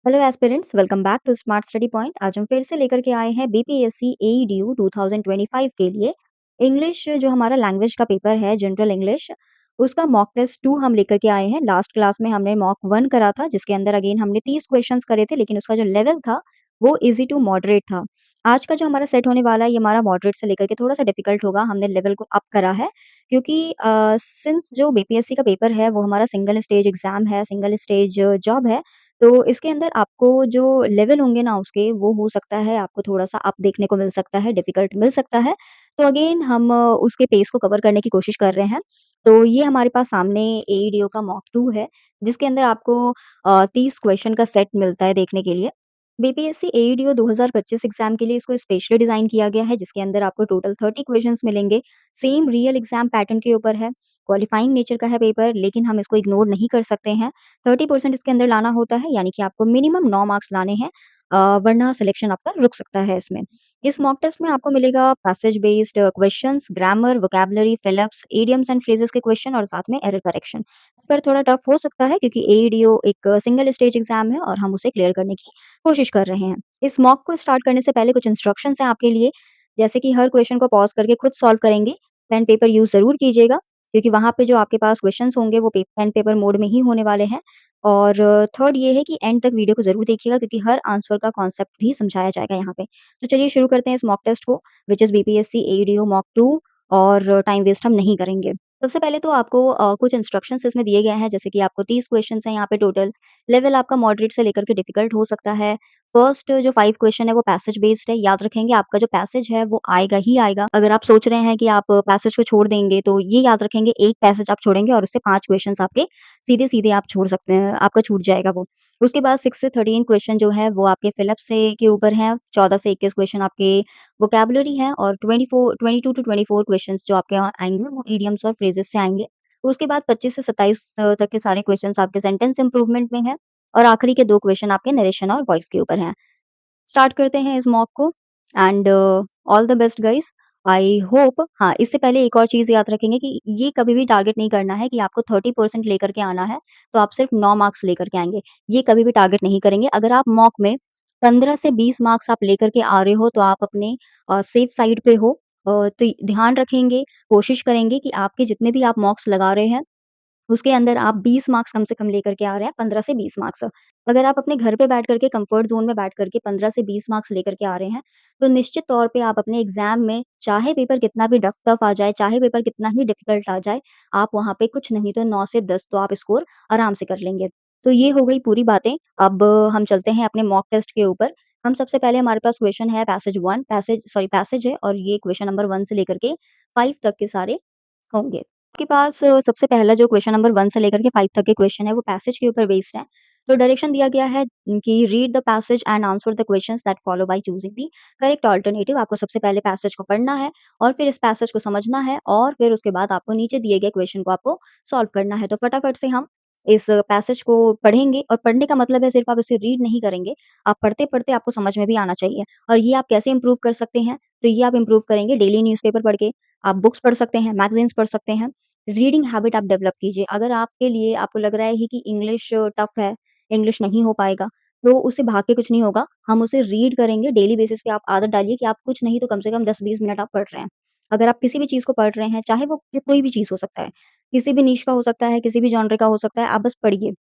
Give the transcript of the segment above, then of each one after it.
Hello aspirants, welcome back to smart study point. आज हम फिर से लेकर के आए हैं बीपीएससी एईडीयू 2025 के लिए इंग्लिश, जो हमारा लैंग्वेज का पेपर है जनरल इंग्लिश, उसका मॉक टेस्ट 2 हम लेकर के आए हैं। लास्ट क्लास में हमने मॉक 1 करा था, जिसके अंदर अगेन हमने 30 क्वेश्चंस करे थे, लेकिन उसका जो लेवल था वो इजी टू मॉडरेट था। आज का जो हमारा सेट होने वाला है, ये हमारा मॉडरेट से लेकर के थोड़ा सा डिफिकल्ट होगा। हमने लेवल को अप करा है क्योंकि सिंस जो बीपीएससी का पेपर है वो हमारा सिंगल स्टेज एग्जाम है, सिंगल स्टेज जॉब है। तो इसके अंदर आपको जो लेवल होंगे ना उसके, वो हो सकता है आपको थोड़ा-सा अप देखने को मिल सकता है, डिफ़िकल्ट मिल सकता है। तो अगेन हम उसके पेस को कवर करने की कोशिश कर रहे हैं। तो ये हमारे पास सामने एईडीओ का मॉक 2 है, जिसके अंदर आपको 30 क्वेश्चन का सेट मिलता है देखने के लिए। बीपीएससी एईडीओ 2025 एग्ज़ाम के लिए इसको स्पेशली डिज़ाइन किया गया है, जिसके अंदर आपको टोटल 30 क्वेश्चन्स मिलेंगे। सेम रियल एग्ज़ाम पैटर्न के ऊपर है, क्वालिफाइंग नेचर का है पेपर, लेकिन हम इसको इग्नोर नहीं कर सकते हैं। 30% इसके अंदर लाना होता है, यानी कि आपको मिनिमम 9 मार्क्स लाने हैं, वरना सिलेक्शन आपका रुक सकता है इसमें। इस मॉक टेस्ट में आपको मिलेगा passage based questions, grammar, vocabulary, fill-ups, idioms and phrases के क्वेश्चन और साथ में एरर करेक्शन। पर थोड़ा टफ हो सकता है क्योंकि एईडीओ एक सिंगल स्टेज एग्जाम है और हम उसे क्लियर करने की कोशिश कर रहे हैं। इस मॉक को स्टार्ट करने से पहले कुछ इंस्ट्रक्शंस हैं आपके लिए, जैसे कि हर क्वेश्चन को पॉज़ करके खुद सॉल्व करेंगे। पेन पेपर यूज़ ज़रूर कीजिएगा, क्योंकि वहाँ पे जो आपके पास क्वेश्चन्स होंगे वो पेन पेपर मोड में ही होने वाले हैं। और थर्ड ये है कि एंड तक वीडियो को ज़रूर देखिएगा, क्योंकि हर आंसर का कॉन्सेप्ट भी समझाया जाएगा यहाँ पे। तो चलिए शुरू करते हैं इस मॉक टेस्ट को, व्हिच इज़ बीपीएससी एईडीओ मॉक 2, और टाइम वेस्ट हम नहीं करेंगे। सबसे पहले तो आपको कुछ इंस्ट्रक्शंस इसमें दिए गए हैं, जैसे कि आपको 30 क्वेश्चन्स हैं यहाँ पे टोटल। लेवल आपका मॉडरेट से लेकर के डिफिकल्ट हो सकता है। फर्स्ट जो 5 क्वेश्चन है वो पैसेज बेस्ड है। याद रखेंगे आपका जो पैसेज है वो आएगा ही आएगा। अगर आप सोच रहे हैं कि आप पैसेज को छोड़ देंगे, तो ये याद रखेंगे, एक पैसेज आप छोड़ेंगे और उससे 5 क्वेश्चन्स आपके सीधे-सीधे आप छोड़ सकते हैं, आपका छूट जाएगा वो। उसके बाद 6 से 13 क्वेश्चन जो है वो आपके फिल अप से के ऊपर हैं, 14 से 21 क्वेश्चन आपके वोकैब्युलरी हैं, और 22 टू 24 क्वेश्चंस जो आपके यहाँ आएँगे वो इडियम्स और फ्रेजेस से आएँगे। उसके बाद 25 से 27 तक के सारे क्वेश्चंस आपके सेंटेंस इम्प्रूवमेंट में हैं, और आखिरी के 2 क्वेश्चन आपके नरेशन और वॉइस के ऊपर हैं। स्टार्ट करते हैं इस मॉक को, and all the best guys. I hope. हाँ, इससे पहले एक और चीज़ याद रखेंगे कि ये कभी भी टारगेट नहीं करना है कि आपको 30% लेकर के आना है, तो आप सिर्फ 9 मार्क्स लेकर के आएँगे। ये कभी भी टारगेट नहीं करेंगे। अगर आप मॉक में 15 से 20 मार्क्स आप लेकर के आ रहे हो, तो आप अपने सेफ साइड पे हो। तो ध्यान रखेंगे, कोशिश करेंगे कि आपके जितने भी आप मॉक्स लगा रहे हैं, उसके अंदर आप 20 मार्क्स कम से कम लेकर के आ रहे हैं, 15 से 20 मार्क्स। अगर आप अपने घर पे बैठ कर के कम्फर्ट ज़ोन में बैठ कर के 15 से 20 मार्क्स लेकर के आ रहे हैं, तो निश्चित तौर पे आप अपने एग्ज़ाम में, चाहे पेपर कितना भी टफ आ जाए, चाहे पेपर कितना ही डिफ़िकल्ट आ जाए, आप वहाँ पे कुछ नहीं तो 9 से 10 तो आप स्कोर आराम से कर लेंगे। तो ये हो गई पूरी बातें। अब हम चलते हैं अपने मॉक टेस्ट के ऊपर। हम सबसे पहले, हमारे पास क्वेश्चन है पैसेज है, और ये क्वेश्चन नंबर 1 से लेकर के 5 तक के सारे होंगे। आपके पास सबसे पहला जो क्वेश्चन नंबर 1 से लेकर के 5 तक के क्वेश्चन है, वो पैसेज के ऊपर बेस्ड है। तो डायरेक्शन दिया गया है कि read the passage and answer the questions that follow by choosing the correct alternative. आपको सबसे पहले पैसेज को पढ़ना है, और फिर इस पैसेज को समझना है, और फिर उसके बाद आपको नीचे दिए गए क्वेश्चन को आपको सॉल्व करना है। तो फटाफट से हम इस पैसेज को पढ़ेंगे, और पढ़ने का मतलब है सिर्फ आप इसे रीड नहीं करेंगे, आप पढ़ते-पढ़ते आपको समझ में भी आना चाहिए। और ये आप कैसे इम्प्रूव कर सकते हैं? तो ये आप इम्प्रूव करेंगे डेली न्यूज़पेपर पढ़ के, आप बुक्स पढ़ सकते हैं, मैगज़ीन्स पढ़ सकते हैं। रीडिंग हैबिट आप डेवलप कीजिए। अगर आपके लिए, आपको लग रहा है कि इंग्लिश टफ है, इंग्लिश नहीं हो पाएगा, तो उससे भाग के कुछ नहीं होगा। हम उसे रीड करेंगे, डेली बेसिस पे आप आदत डालिए कि आप कुछ नहीं तो कम से कम 10-20 मिनट आप पढ़ रहे हैं। अगर आप किसी भी चीज़ को पढ़ रहे हैं, चाहे वो कोई भी चीज़ हो सकता है, किसी भी निश का हो सकता है, किसी भी जॉनर का हो सकता है, आप बस पढ़िए।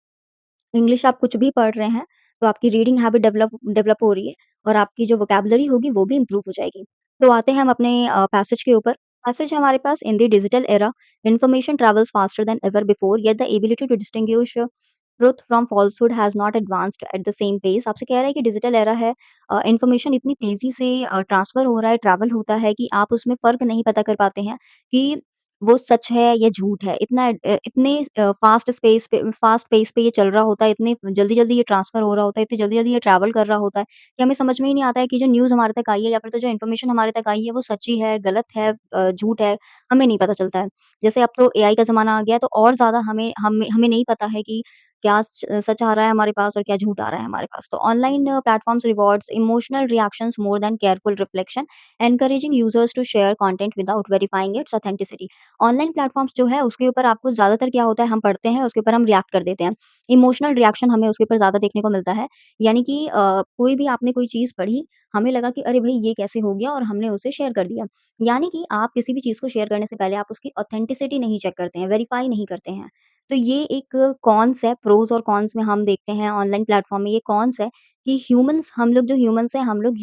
इंग्लिश आप कुछ भी पढ़ रहे हैं, तो आपकी रीडिंग हैबिट डेवलप डेवलप हो रही है, और आपकी जो वोकैब्युलरी होगी वो भी इम्प्रूव हो जाएगी। तो आते हैं हम अपने पैसेज के ऊपर। पैसेज है हमारे पास, in the digital era, information travels faster than ever before, yet the ability to distinguish truth from falsehood has not advanced at the same pace. आपसे कह रहा है कि डिजिटल एरा है, इन्फॉर्मेशन इतनी तेज़ी से ट्रांसफ़र हो रहा है, ट्रैवल होता है, कि आप उसमें फ़र्क नहीं पता कर पाते हैं कि वो सच है या झूठ है। इतने फ़ास्ट पेस पे ये चल रहा होता है, इतने जल्दी-जल्दी ये ट्रांसफ़र हो रहा होता है, इतनी जल्दी-जल्दी ये ट्रैवल कर रहा होता है, कि हमें समझ में ही नहीं आता है कि जो न्यूज़ हमारे तक आई है, या फिर तो जो इन्फॉर्मेशन हमारे तक आई है, वो सच्ची है, गलत है, झूठ है, हमें नहीं पता चलता है। जैसे अब तो एआई का ज़माना आ गया है, तो और ज़्यादा हमें हमें हमें नहीं पता है कि क्या सच आ रहा है हमारे पास और क्या झूठ आ रहा है हमारे पास। तो online platforms rewards emotional reactions more than careful reflection, encouraging users to share content without verifying its authenticity. Online platforms जो है उसके ऊपर आपको ज़्यादातर क्या होता है, हम पढ़ते हैं उसके ऊपर हम रिएक्ट कर देते हैं। इमोशनल रिएक्शन हमें उसके ऊपर ज़्यादा देखने को मिलता है। यानी कि कोई भी आपने कोई चीज़ पढ़ी, हमें लगा कि अरे भई ये कैसे हो गया और हमने उसे शेयर कर दिया। यानी कि आप किसी भी चीज़ को शेयर करने से पहले आप उसकी ऑथेंटिसिटी नहीं चेक करते हैं, वेरीफाई नहीं करते हैं। तो ये एक कॉन्स है, प्रोज़ और कॉन्स में हम देखते हैं ऑनलाइन प्लेटफ़ॉर्म में ये कॉन्स है कि ह्यूमन्स हम लोग जो ह्यूमन्स हैं, हम लोग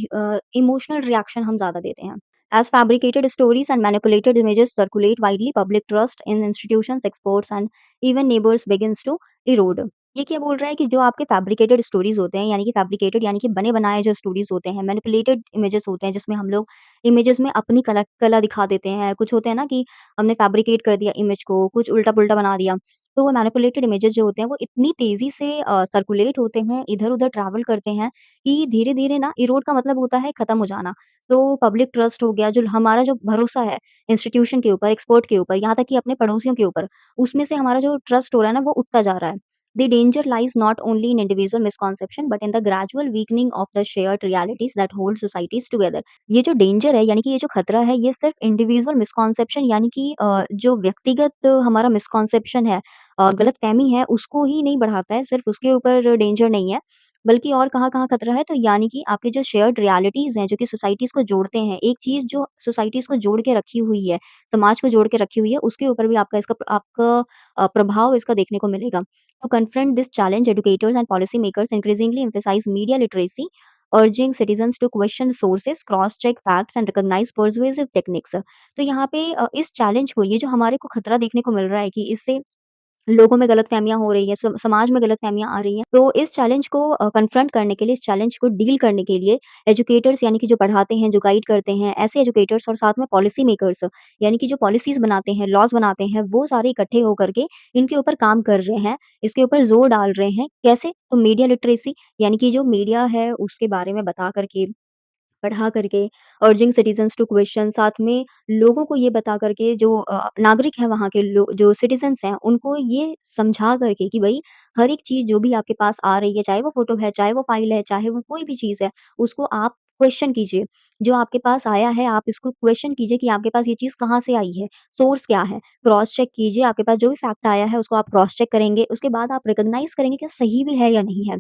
इमोशनल रिएक्शन हम ज़्यादा देते हैं। As fabricated stories and manipulated images circulate widely, public trust in institutions, experts, and even neighbors begins to erode. ये क्या बोल रहा है कि जो आपके फैब्रिकेटेड स्टोरीज़ होते हैं, यानी कि फैब्रिकेटेड यानी कि बने-बनाए जो स्टोरीज़ होते हैं, मैनिपुलेटेड इमेजेस होते हैं, जिसमें हम लोग इमेजेस में अपनी कला कला दिखा देते हैं। कुछ होते हैं ना कि हमने फैब्रिकेट कर दिया इमेज को, कुछ उल्टा-पुल्टा बना दिया। तो वो मैनिपुलेटेड इमेजेस जो होते हैं, वो इतनी तेज़ी से सर्कुलेट होते हैं, इधर-उधर ट्रैवल करते हैं कि धीरे-धीरे ना इरोड का मतलब होता है खत्म हो जाना। तो पब्लिक ट्रस्ट हो गया, जो हमारा जो भरोसा है इंस्टीट्यूशन के ऊपर, एक्सपर्ट के ऊपर, यहाँ तक कि अपने पड़ोसियों के ऊपर, उसमें से हमारा जो ट्रस्ट हो रहा है ना, वो उठता जा रहा है। The danger lies not only in individual misconception but in the gradual weakening of the shared realities that hold societies together. ये जो डेंजर है यानी कि ये जो खतरा है ये सिर्फ इंडिविजुअल मिसकॉन्सेप्शन यानी कि जो व्यक्तिगत हमारा मिसकॉन्सेप्शन है गलतफ़हमी है उसको ही नहीं बढ़ाता है, सिर्फ उसके ऊपर डेंजर नहीं है, बल्कि और कहाँ-कहाँ खतरा है तो यानी कि आपके जो शेयर्ड रियलिटीज़ हैं जो कि सोसाइटीज़ को जोड़ते हैं, एक चीज़ जो सोसाइटीज़ को जोड़ के रखी हुई है, समाज को जोड़ के रखी हुई है, उसके ऊपर भी आपका प्रभाव इसका देखने को मिलेगा। To confront this challenge, educators and policymakers increasingly emphasize media literacy, urging citizens to question sources, cross-check facts, and recognize persuasive techniques. तो यहाँ पे इस चैलेंज को ये जो हमारे को खतरा देखने को मिल रहा है कि इससे लोगों में गलतफ़हमियाँ हो रही हैं, समाज में गलतफ़हमियाँ आ रही हैं। तो इस चैलेंज को कन्फ्रंट करने के लिए, इस चैलेंज को डील करने के लिए एजुकेटर्स यानी कि जो पढ़ाते हैं, जो गाइड करते हैं, ऐसे एजुकेटर्स और साथ में पॉलिसी मेकर्स यानी कि जो पॉलिसीज़ बनाते हैं, लॉज़ बनाते हैं, वो सारे इकट्ठे होकर के इनके ऊपर काम कर रहे हैं, इसके ऊपर ज़ोर डाल रहे हैं। कैसे? तो मीडिया लिटरेसी यानी कि जो मीडिया है, उसके बारे में बता कर के पढ़ा करके अर्जिंग सिटीज़न्स टू क्वेश्चन साथ में लोगों को ये बता करके जो नागरिक हैं वहाँ के जो सिटीज़न्स हैं, उनको ये समझा करके कि भई हर एक चीज़ जो भी आपके पास आ रही है, चाहे वो फ़ोटो है, चाहे वो फ़ाइल है, चाहे वो कोई भी चीज़ है, उसको आप क्वेश्चन कीजिए। जो आपके पास आया है, आप इसको क्वेश्चन कीजिए कि आपके पास ये चीज़ कहाँ से आई है, सोर्स क्या है? क्रॉस चेक कीजिए, आपके पास जो भी फैक्ट आया है, उसको आप क्रॉस चेक करेंगे, उसके बाद आप रिकॉग्नाइज़ करेंगे कि सही भी है या नहीं है।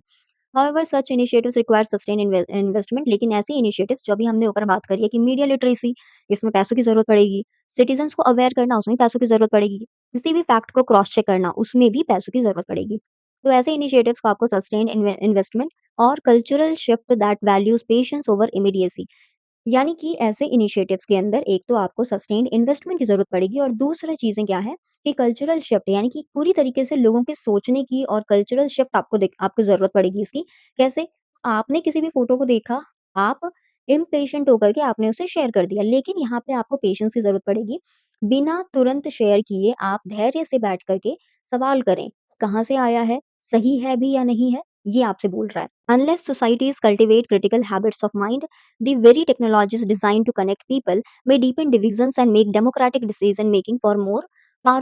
हाउएवर सच इनिशिएटिव्स रिक्वायर सस्टेन्ड इन्वेस्टमेंट लेकिन ऐसे इनिशिएटिव्स जो अभी हमने ऊपर बात करी है कि मीडिया लिटरेसी इसमें पैसों की ज़रूरत पड़ेगी, सिटीज़न्स को अवेयर करना उसमें भी पैसों की ज़रूरत पड़ेगी, किसी भी फैक्ट को क्रॉस चेक करना उसमें भी पैसों की ज़रूरत पड़ेगी। तो ऐसे इनिशिएटिव्स को आपको सस्टेन्ड इन्वेस्टमेंट और cultural shift that values patience over immediacy यानी कि ऐसे इनिशिएटिव्स के अंदर एक तो आपको सस्टेन्ड इन्वेस्टमेंट की ज़रूरत पड़ेगी और दूसरा चीज़ें क्या है कि कल्चरल शिफ्ट यानी कि पूरी तरीके से लोगों के सोचने की और कल्चरल शिफ्ट आपको ज़रूरत पड़ेगी इसकी। कैसे? आपने किसी भी फ़ोटो को देखा, आप इम्पेशेंट होकर के आपने उसे शेयर कर दिया, लेकिन यहाँ पे आपको पेशेंस की ज़रूरत पड़ेगी। बिना तुरंत शेयर किए आप धैर्य से बैठ कर के सवाल करें, कहाँ से आया है? सही है भी या नहीं है? ये आपसे बोल रहा है। Unless societies cultivate critical habits of mind, the very technologies designed to connect people may deepen divisions and make democratic decision making far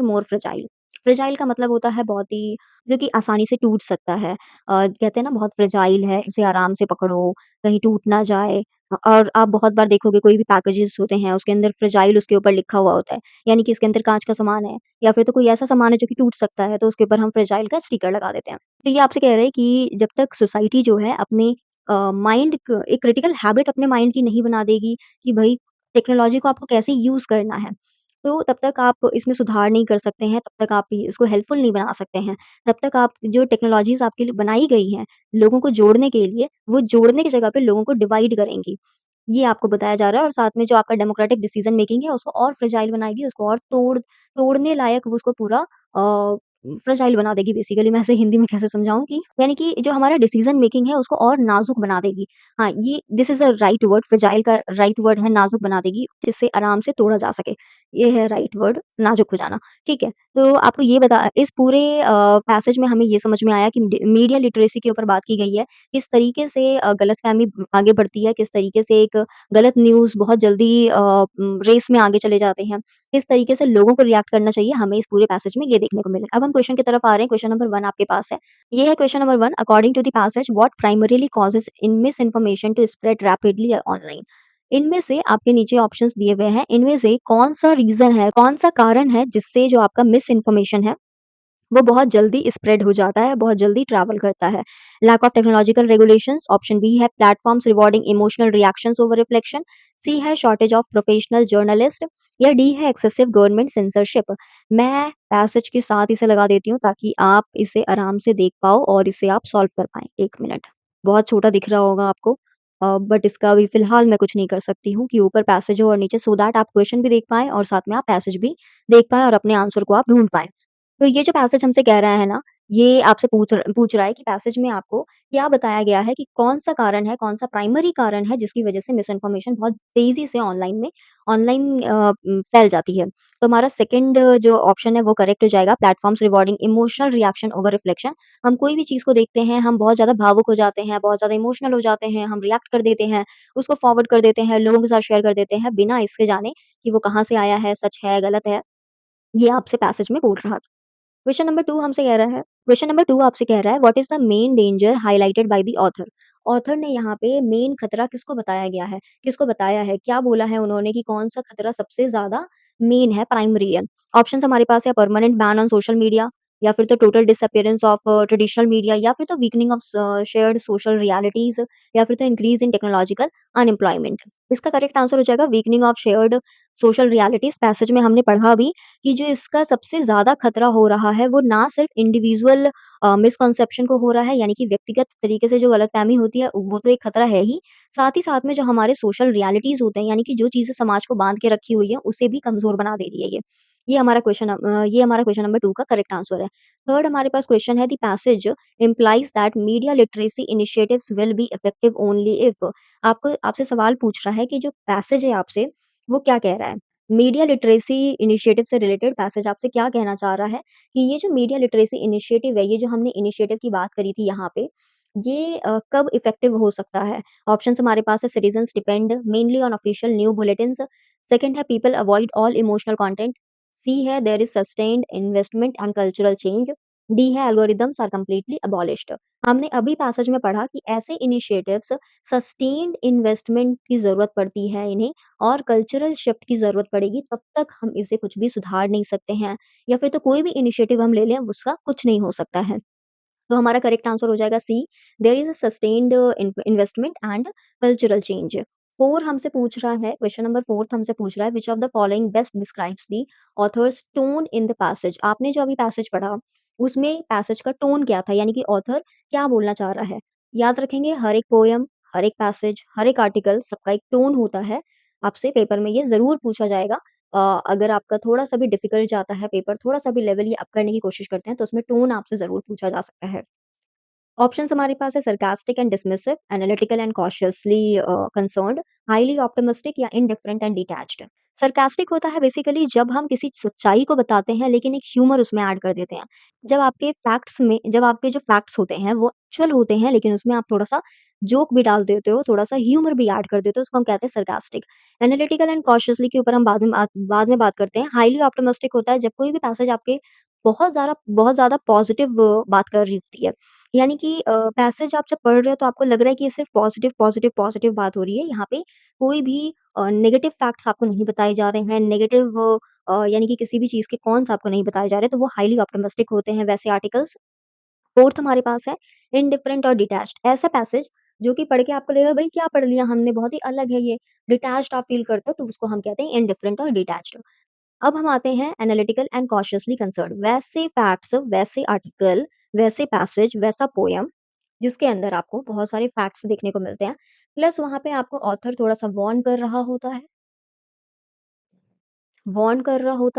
more fragile. Fragile का मतलब होता है बहुत ही जो कि आसानी से टूट सकता है। कहते हैं ना बहुत फ्रेजाइल है, इसे आराम से पकड़ो, कहीं टूट ना जाए। और आप बहुत बार देखोगे कोई भी पैकेजेस होते हैं, उसके अंदर फ्रेजाइल उसके ऊपर लिखा हुआ होता है। यानी कि इसके अंदर काँच का सामान है या फिर तो कोई ऐसा सामान है जो कि टूट सकता है, तो उसके ऊपर हम फ्रेजाइल का स्टिकर लगा देते हैं। तो ये आपसे कह रहे हैं कि जब तक सोसाइटी जो है अपने माइंड क एक क्रिटिकल हैबिट अपने माइंड की नहीं बना देगी कि भई टेक्नोलॉजी को आपको कैसे यूज़ करना है। तो तब तक आप इसमें सुधार नहीं कर सकते हैं, तब तक आप इसको हेल्पफुल नहीं बना सकते हैं। तब तक आप जो टेक्नोलॉजीज़ आपके लिए बनाई गई हैं, लोगों को जोड़ने के लिए, वो जोड़ने की जगह पे लोगों को डिवाइड करेंगी। ये आपको बताया जा रहा है और साथ में जो आपका डेमोक्रेटिक डिसीज़न मेकिंग है उसको और फ्रेजाइल बनाएगी, उसको और तोड़ने लायक वो उसको पूरा फ्रेजाइल बना देगी बेसिकली मैं इसे हिंदी में कैसे समझाऊँ कि यानी कि जो हमारा डिसीज़न मेकिंग है उसको और नाज़ुक बना देगी। हाँ, ये this is a right word fragile का राइट वर्ड है नाज़ुक बना देगी, जिससे आराम से तोड़ा जा सके। ये है राइट वर्ड नाज़ुक हो जाना, ठीक है? तो आपको ये बता इस पूरे पैसेज में हमें ये समझ में आया कि मीडिया लिटरेसी के ऊपर बात की गई है। किस तरीके से गलतफ़हमी आगे बढ़ती है, किस तरीके से एक गलत न्यूज़ बहुत जल्दी रेस में आगे चले जाते हैं। किस तरीके से लोगों को रिएक्ट करना चाहिए, हमें इस पूरे पैसेज में ये देखने को मिला। अब हम क्वेश्चन की तरफ आ रहे हैं, क्वेश्चन नंबर 1 आपके पास है। ये है question number 1, according to the passage what primarily causes in misinformation to spread rapidly online? इनमें से आपके नीचे ऑप्शंस दिए हुए हैं, इनमें से कौन-सा रीज़न है, कौन-सा कारण है जिससे जो आपका मिस इन्फॉर्मेशन है, वो बहुत जल्दी स्प्रेड हो जाता है, बहुत जल्दी ट्रैवल करता है? Lack of technological regulations, option B है platforms rewarding emotional reactions over reflection, C है शॉर्टेज ऑफ प्रोफेशनल जर्नलिस्ट या डी है एक्सेसिव गवर्नमेंट सेंसरशिप। मैं पैसेज के साथ इसे लगा देती हूँ ताकि आप इसे आराम से देख पाओ और इसे आप सॉल्व कर पाएँ। 1 मिनट। बहुत छोटा दिख रहा होगा आपको बट इसका अभी फ़िलहाल मैं कुछ नहीं कर सकती हूँ कि ऊपर पैसेज हो और नीचे सो दैट आप क्वेश्चन भी देख पाएँ और साथ में आप पैसेज भी देख पाएँ और अपने आंसर को आप ढूँढ पाएँ। तो ये जो पैसेज हमसे कह रहा है ना, ये आपसे पूछ रहा है कि पैसेज में आपको क्या बताया गया है कि कौन-सा कारण है, कौन-सा प्राइमरी कारण है जिसकी वजह से मिस इन्फॉर्मेशन बहुत तेज़ी से ऑनलाइन फैल जाती है। तो हमारा सेकंड जो ऑप्शन है वो करेक्ट हो जाएगा, platforms rewarding emotional reaction over reflection. हम कोई भी चीज़ को देखते हैं, हम बहुत ज़्यादा भावुक हो जाते हैं, बहुत ज़्यादा इमोशनल हो जाते हैं, हम रिएक्ट कर देते हैं, उसको फॉरवर्ड कर देते हैं, लोगों के साथ शेयर कर देते हैं, बिना इसके जाने कि वो कहाँ से आया है, सच है, गलत है। ये आपसे पैसेज में बोल रहा था। क्वेश्चन नंबर 2 आपसे कह रहा है what is the main danger highlighted by the author? Author ने यहाँ पे मेन खतरा किसको बताया गया है? किसको बताया है? क्या बोला है उन्होंने कि कौन-सा खतरा सबसे ज़्यादा मेन है, प्राइमरी है? ऑप्शंस हमारे पास है permanent ban on social media या फिर तो total disappearance of traditional media या फिर तो weakening of shared social realities या फिर तो इंक्रीज़ इन टेक्नोलॉजिकल अनएम्प्लॉयमेंट। इसका करेक्ट आंसर हो जाएगा weakening of shared social realities. Passage में हमने पढ़ा भी कि जो इसका सबसे ज़्यादा खतरा हो रहा है, वो ना सिर्फ़ इंडिविजुअल मिसकंसेप्शन को हो रहा है, यानी कि व्यक्तिगत तरीके से जो गलतफ़हमी होती है, वो तो एक खतरा है ही, साथ ही साथ में जो हमारे सोशल रियलिटीज़ होते हैं, यानी कि जो चीज़ें समाज को बाँध के रखी हुई हैं, उसे भी कमज़ोर बना दे रही है ये। ये हमारा क्वेश्चन नंबर 2 का करेक्ट आंसर है। थर्ड हमारे पास क्वेश्चन है, the passage implies that media literacy initiatives will be effective only if. आपको आपसे सवाल पूछ रहा है कि जो पैसेज है आपसे, वो क्या कह रहा है? मीडिया लिटरेसी इनिशिएटिव से रिलेटेड पैसेज आपसे क्या कहना चाह रहा है कि ये जो मीडिया लिटरेसी इनिशिएटिव है, ये जो हमने इनिशिएटिव की बात करी थी यहाँ पे, ये कब इफ़ेक्टिव हो सकता है? ऑप्शंस हमारे पास है citizens depend mainly on official new bulletins, second है people avoid all emotional content, C है there is sustained investment and cultural change, D है एल्गोरिदम्स आर कंप्लीटली अबॉलिश्ड। हमने अभी पैसेज में पढ़ा कि ऐसे इनिशिएटिव्स सस्टेन्ड इन्वेस्टमेंट की ज़रूरत पड़ती है इन्हें और कल्चरल शिफ्ट की ज़रूरत पड़ेगी, तब तक हम इसे कुछ भी सुधार नहीं सकते हैं या फिर तो कोई भी इनिशिएटिव हम ले लें, उसका कुछ नहीं हो सकता है। तो हमारा करेक्ट आंसर हो जाएगा C, there is a sustained investment and cultural change. 4 हमसे पूछ रहा है क्वेश्चन नंबर 4 हमसे पूछ रहा है which of the following best describes the author's tone in the passage? आपने जो अभी पैसेज पढ़ा, उसमें पैसेज का टोन क्या था? यानी कि ऑथर क्या बोलना चाह रहा है? याद रखेंगे हर एक पोएम, हर एक पैसेज, हर एक आर्टिकल सबका एक टोन होता है। आपसे पेपर में ये ज़रूर पूछा जाएगा। अगर आपका थोड़ा-सा भी डिफ़िकल्ट जाता है पेपर, थोड़ा-सा भी लेवल ये अप करने की कोशिश करते हैं, तो उसमें टोन आपसे ज़रूर पूछा जा सकता है। ऑप्शंस हमारे पास है sarcastic and dismissive, analytical and cautiously concerned, highly optimistic या इंडिफरेंट एंड डिटैच्ड। sarcastic होता है बेसिकली जब हम किसी सच्चाई को बताते हैं लेकिन एक ह्यूमर उसमें ऐड कर देते हैं। जब आपके जो फैक्ट्स होते हैं वो एक्चुअल होते हैं लेकिन उसमें आप थोड़ा-सा जोक भी डाल देते हो, थोड़ा-सा ह्यूमर भी ऐड कर देते हो, उसको हम कहते हैं sarcastic। एनालिटिकल एंड cautiously के ऊपर हम बाद में बात करते हैं। हाइली ऑप्टिमिस्टिक होता है जब कोई भी पैसेज आपके बहुत ज़्यादा पॉजिटिव बात कर रही होती है। यानी कि पैसेज आप जब पढ़ रहे हो तो आपको लग रहा है कि ये सिर्फ़ पॉज़िटिव, पॉज़िटिव, पॉज़िटिव बात हो रही है। यहाँ पे कोई भी नेगेटिव फैक्ट्स आपको नहीं बताए जा रहे हैं, नेगेटिव यानी कि किसी भी चीज़ के कॉन्स आपको नहीं बताए जा रहे, तो वो हाइली ऑप्टिमिस्टिक होते हैं वैसे आर्टिकल्स। 4th हमारे पास है इंडिफरेंट और डिटैच्ड। ऐसा पैसेज जो कि पढ़ के आपको लगेगा भई क्या पढ़ लिया हमने, बहुत ही अलग है ये। डिटैच्ड आप फ़ील करते हो तो उसको हम कहते हैं इंडिफरेंट और डिटैच्ड। अब हम आते हैं एनालिटिकल एंड कॉशियसली कंसर्न्ड। वैसे फैक्ट्स, वैसे आर्टिकल, वैसे पैसेज, वैसा पोएम जिसके अंदर आपको बहुत सारे फैक्ट्स देखने को मिलते हैं। प्लस वहाँ पे आपको ऑथर थोड़ा-सा वार्न कर रहा होता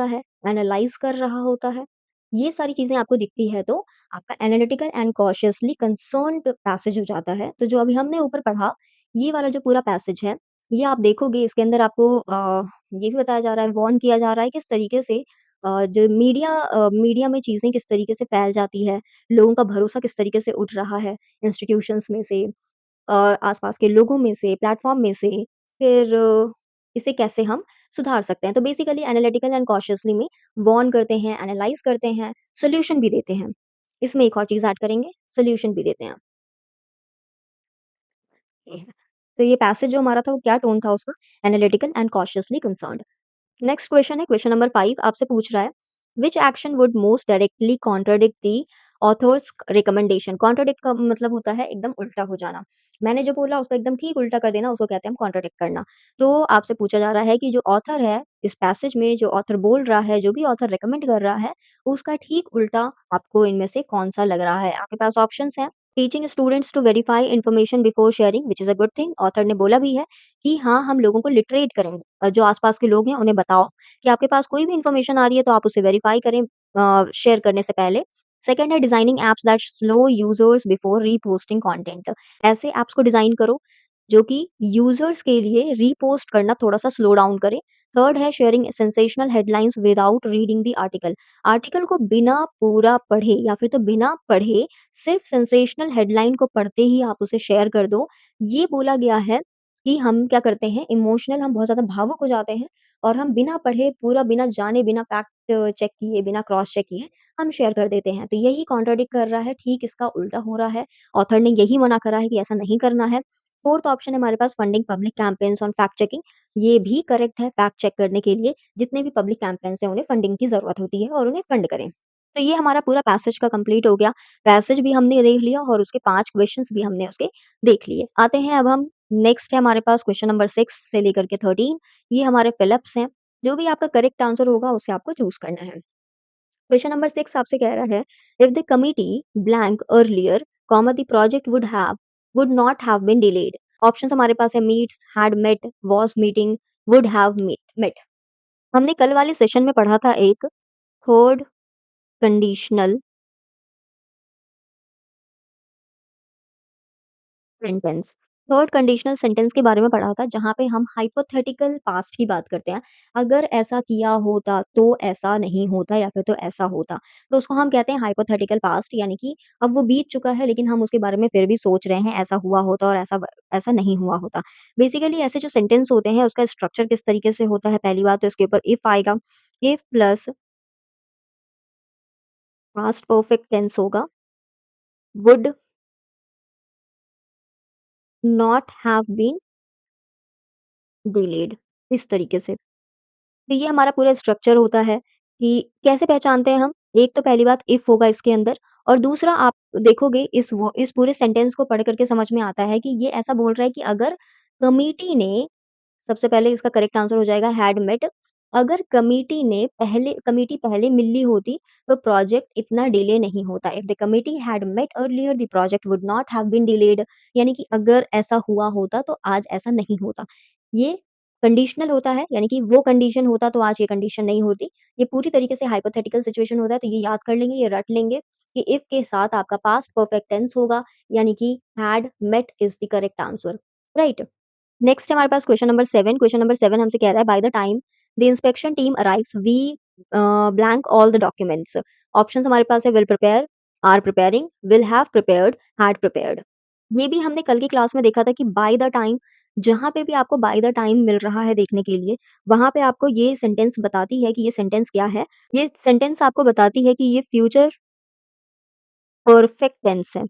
है, एनालाइज़ कर रहा होता है। ये सारी चीज़ें आपको दिखती है तो आपका analytical and cautiously concerned passage हो जाता है। तो जो अभी हमने ऊपर पढ़ा, ये वाला जो पूरा पैसेज है, ये आप देखोगे इसके अंदर आपको ये भी बताया जा रहा है, वार्न किया जा रहा है किस तरीके से जो मीडिया में चीज़ें किस तरीके से फैल जाती है, लोगों का भरोसा किस तरीके से उठ रहा है इंस्टीट्यूशंस में से, आस-पास के लोगों में से, प्लेटफ़ॉर्म में से, फिर इसे कैसे हम सुधार सकते हैं। तो बेसिकली एनालिटिकल एंड कॉशियसली में वार्न करते हैं, एनालाइज़ करते हैं, सॉल्यूशन भी देते हैं। इसमें एक और चीज़ ऐड करेंगे, सॉल्यूशन भी देते हैं। ये है। तो ये पैसेज जो हमारा था वो क्या टोन था उसका? Analytical and cautiously concerned. Next question है क्वेश्चन नंबर 5 आपसे पूछ रहा है which action would most directly contradict the author's recommendation. Contradict का मतलब होता है एकदम उल्टा हो जाना। मैंने जो बोला उसको एकदम ठीक उल्टा कर देना उसको कहते हैं हम कॉन्ट्राडिक्ट करना। तो आपसे पूछा जा रहा है कि जो ऑथर है इस पैसेज में जो ऑथर बोल रहा है, जो भी ऑथर रिकमेंड कर रहा है, उसका ठीक उल्टा आपको इनमें से कौन-सा लग रहा है? आपके पास ऑप्शंस हैं teaching students to verify information before sharing which is a good thing. Author ने बोला भी है कि हाँ, हम लोगों को लिटरेट करेंगे। जो आस-पास के लोग हैं उन्हें बताओ कि आपके पास कोई भी इन्फॉर्मेशन आ रही है तो आप उसे वेरीफाई करें शेयर करने से पहले। सेकंड है designing apps that slow users before reposting content. ऐसे ऐप्स को डिजाइन करो जो कि यूजर्स के लिए रीपोस्ट करना थोड़ा-सा स्लो डाउन करे। थर्ड है sharing sensational headlines without reading the article. Article को बिना पूरा पढ़े या फिर तो बिना पढ़े सिर्फ सेंसेशनल हेडलाइन को पढ़ते ही आप उसे शेयर कर दो। ये बोला गया है कि हम क्या करते हैं इमोशनल हम बहुत ज़्यादा भावुक हो जाते हैं और हम बिना पढ़े पूरा बिना जाने बिना फैक्ट चेक किए बिना क्रॉस चेक किए हम शेयर कर देते हैं। तो यही कॉन्ट्राडिक्ट कर रहा है, ठीक इसका उल्टा हो रहा है। ऑथर ने यही मना करा है कि ऐसा नहीं करना है। फोर्थ ऑप्शन है हमारे पास funding public campaigns on fact checking. ये भी करेक्ट है फैक्ट चेक करने के लिए जितने भी पब्लिक कैंपेन्स हैं उन्हें फंडिंग की ज़रूरत होती है और उन्हें फंड करें। तो ये हमारा पूरा पैसेज का कंप्लीट हो गया। पैसेज भी हमने देख लिया और उसके 5 क्वेश्चन्स भी हमने उसके देख लिए। आते हैं अब हम नेक्स्ट है हमारे पास क्वेश्चन नंबर 6 से लेकर के 13 ये हमारे फिलिप्स हैं। जो भी आपका करेक्ट आंसर होगा उसे आपको चूज़ करना है। क्वेश्चन नंबर 6 आपसे कह रहा है if the committee blank earlier comma the project would not have been delayed. Options हमारे पास है meets, had met, was meeting, would have met. हमने कल वाले सेशन में पढ़ा था एक third conditional sentence. Third conditional sentence के बारे में पढ़ा था जहाँ पे हम हाइपोथेटिकल पास्ट की बात करते हैं। अगर ऐसा किया होता तो ऐसा नहीं होता या फिर तो ऐसा होता। तो उसको हम कहते हैं हाइपोथेटिकल पास्ट यानी कि अब वो बीत चुका है लेकिन हम उसके बारे में फिर भी सोच रहे हैं ऐसा हुआ होता और ऐसा नहीं हुआ होता। बेसिकली ऐसे जो सेंटेंस होते हैं उसका स्ट्रक्चर किस तरीके से होता है पहली बात तो इसके ऊपर इफ आएगा। If plus past perfect tense होगा। Would not have been delayed इस तरीके से। तो ये हमारा पूरा स्ट्रक्चर होता है कि कैसे पहचानते हैं हम? एक तो पहली बात इफ होगा इसके अंदर और दूसरा आप देखोगे इस पूरे सेंटेंस को पढ़ कर के समझ में आता है कि ये ऐसा बोल रहा है कि अगर कमिटी ने सबसे पहले इसका करेक्ट आंसर हो जाएगा हैड मेट। अगर कमिटी पहले मिल ली होती तो प्रोजेक्ट इतना डिले नहीं होता। If the committee had met earlier the project would not have been delayed यानी कि अगर ऐसा हुआ होता तो आज ऐसा नहीं होता। ये कंडीशनल होता है यानी कि वो कंडीशन होता तो आज ये कंडीशन नहीं होती। ये पूरी तरीके से हाइपोथेटिकल सिचुएशन होता है तो ये याद कर लेंगे, ये रट लेंगे कि इफ के साथ आपका पास्ट परफेक्ट टेंस होगा यानी कि had met is the correct answer, right? Next हमारे पास क्वेश्चन नंबर 7 क्वेश्चन नंबर 7 हमसे कह रहा है by the time the inspection team arrives we blank all the documents. Options हमारे पास है will prepare, are preparing, will have prepared, had prepared. ये भी हमने कल की क्लास में देखा था कि बाय द टाइम जहाँ पे भी आपको बाय द टाइम मिल रहा है देखने के लिए, वहाँ पे आपको ये सेंटेंस बताती है कि ये सेंटेंस क्या है। ये सेंटेंस आपको बताती है कि ये फ्यूचर परफेक्ट टेंस है।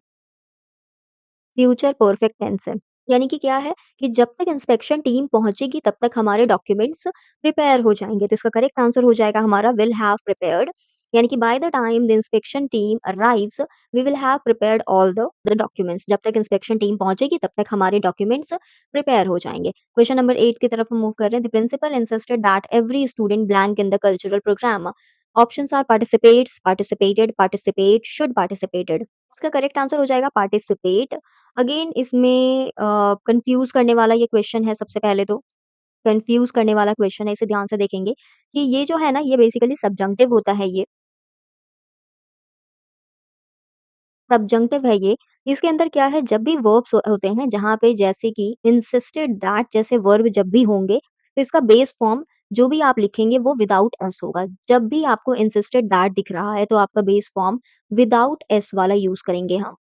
फ्यूचर परफेक्ट टेंस है। यानी कि क्या है कि जब तक इंस्पेक्शन टीम पहुँचेगी तब तक हमारे डॉक्यूमेंट्स प्रिपेयर हो जाएँगे। तो इसका करेक्ट आंसर हो जाएगा हमारा विल हैव प्रिपेयर्ड यानी कि by the time the inspection team arrives we will have prepared all the documents. जब तक इंस्पेक्शन टीम पहुँचेगी तब तक हमारे डॉक्यूमेंट्स प्रिपेयर हो जाएँगे। क्वेश्चन नंबर 8 की तरफ हम मूव कर रहे हैं। The principal insisted that every student blank in the cultural program. Options are participates, participated, participate, should participated. इसका करेक्ट आंसर हो जाएगा पार्टिसिपेट। अगेन इसमें कन्फ्यूज़ करने वाला ये क्वेश्चन है सबसे पहले तो, कन्फ्यूज़ करने वाला क्वेश्चन है, इसे ध्यान से देखेंगे कि ये जो है ना, ये बेसिकली सब्जेंक्टिव होता है ये, सब्जेंक्टिव है ये। इसके अंदर क्या है, जब भी वर्ब्स होते हैं, जहाँ पे जैसे कि इंसिस्टेड दैट जैसे वर्ब जब भी होंगे, तो इसका बेस फॉर्म जो भी आप लिखेंगे वो विदाउट एस होगा। जब भी आपको इंसिस्टेड दैट दिख रहा है तो आपका बेस फॉर्म विदाउट एस वाला यूज़ करेंगे हम।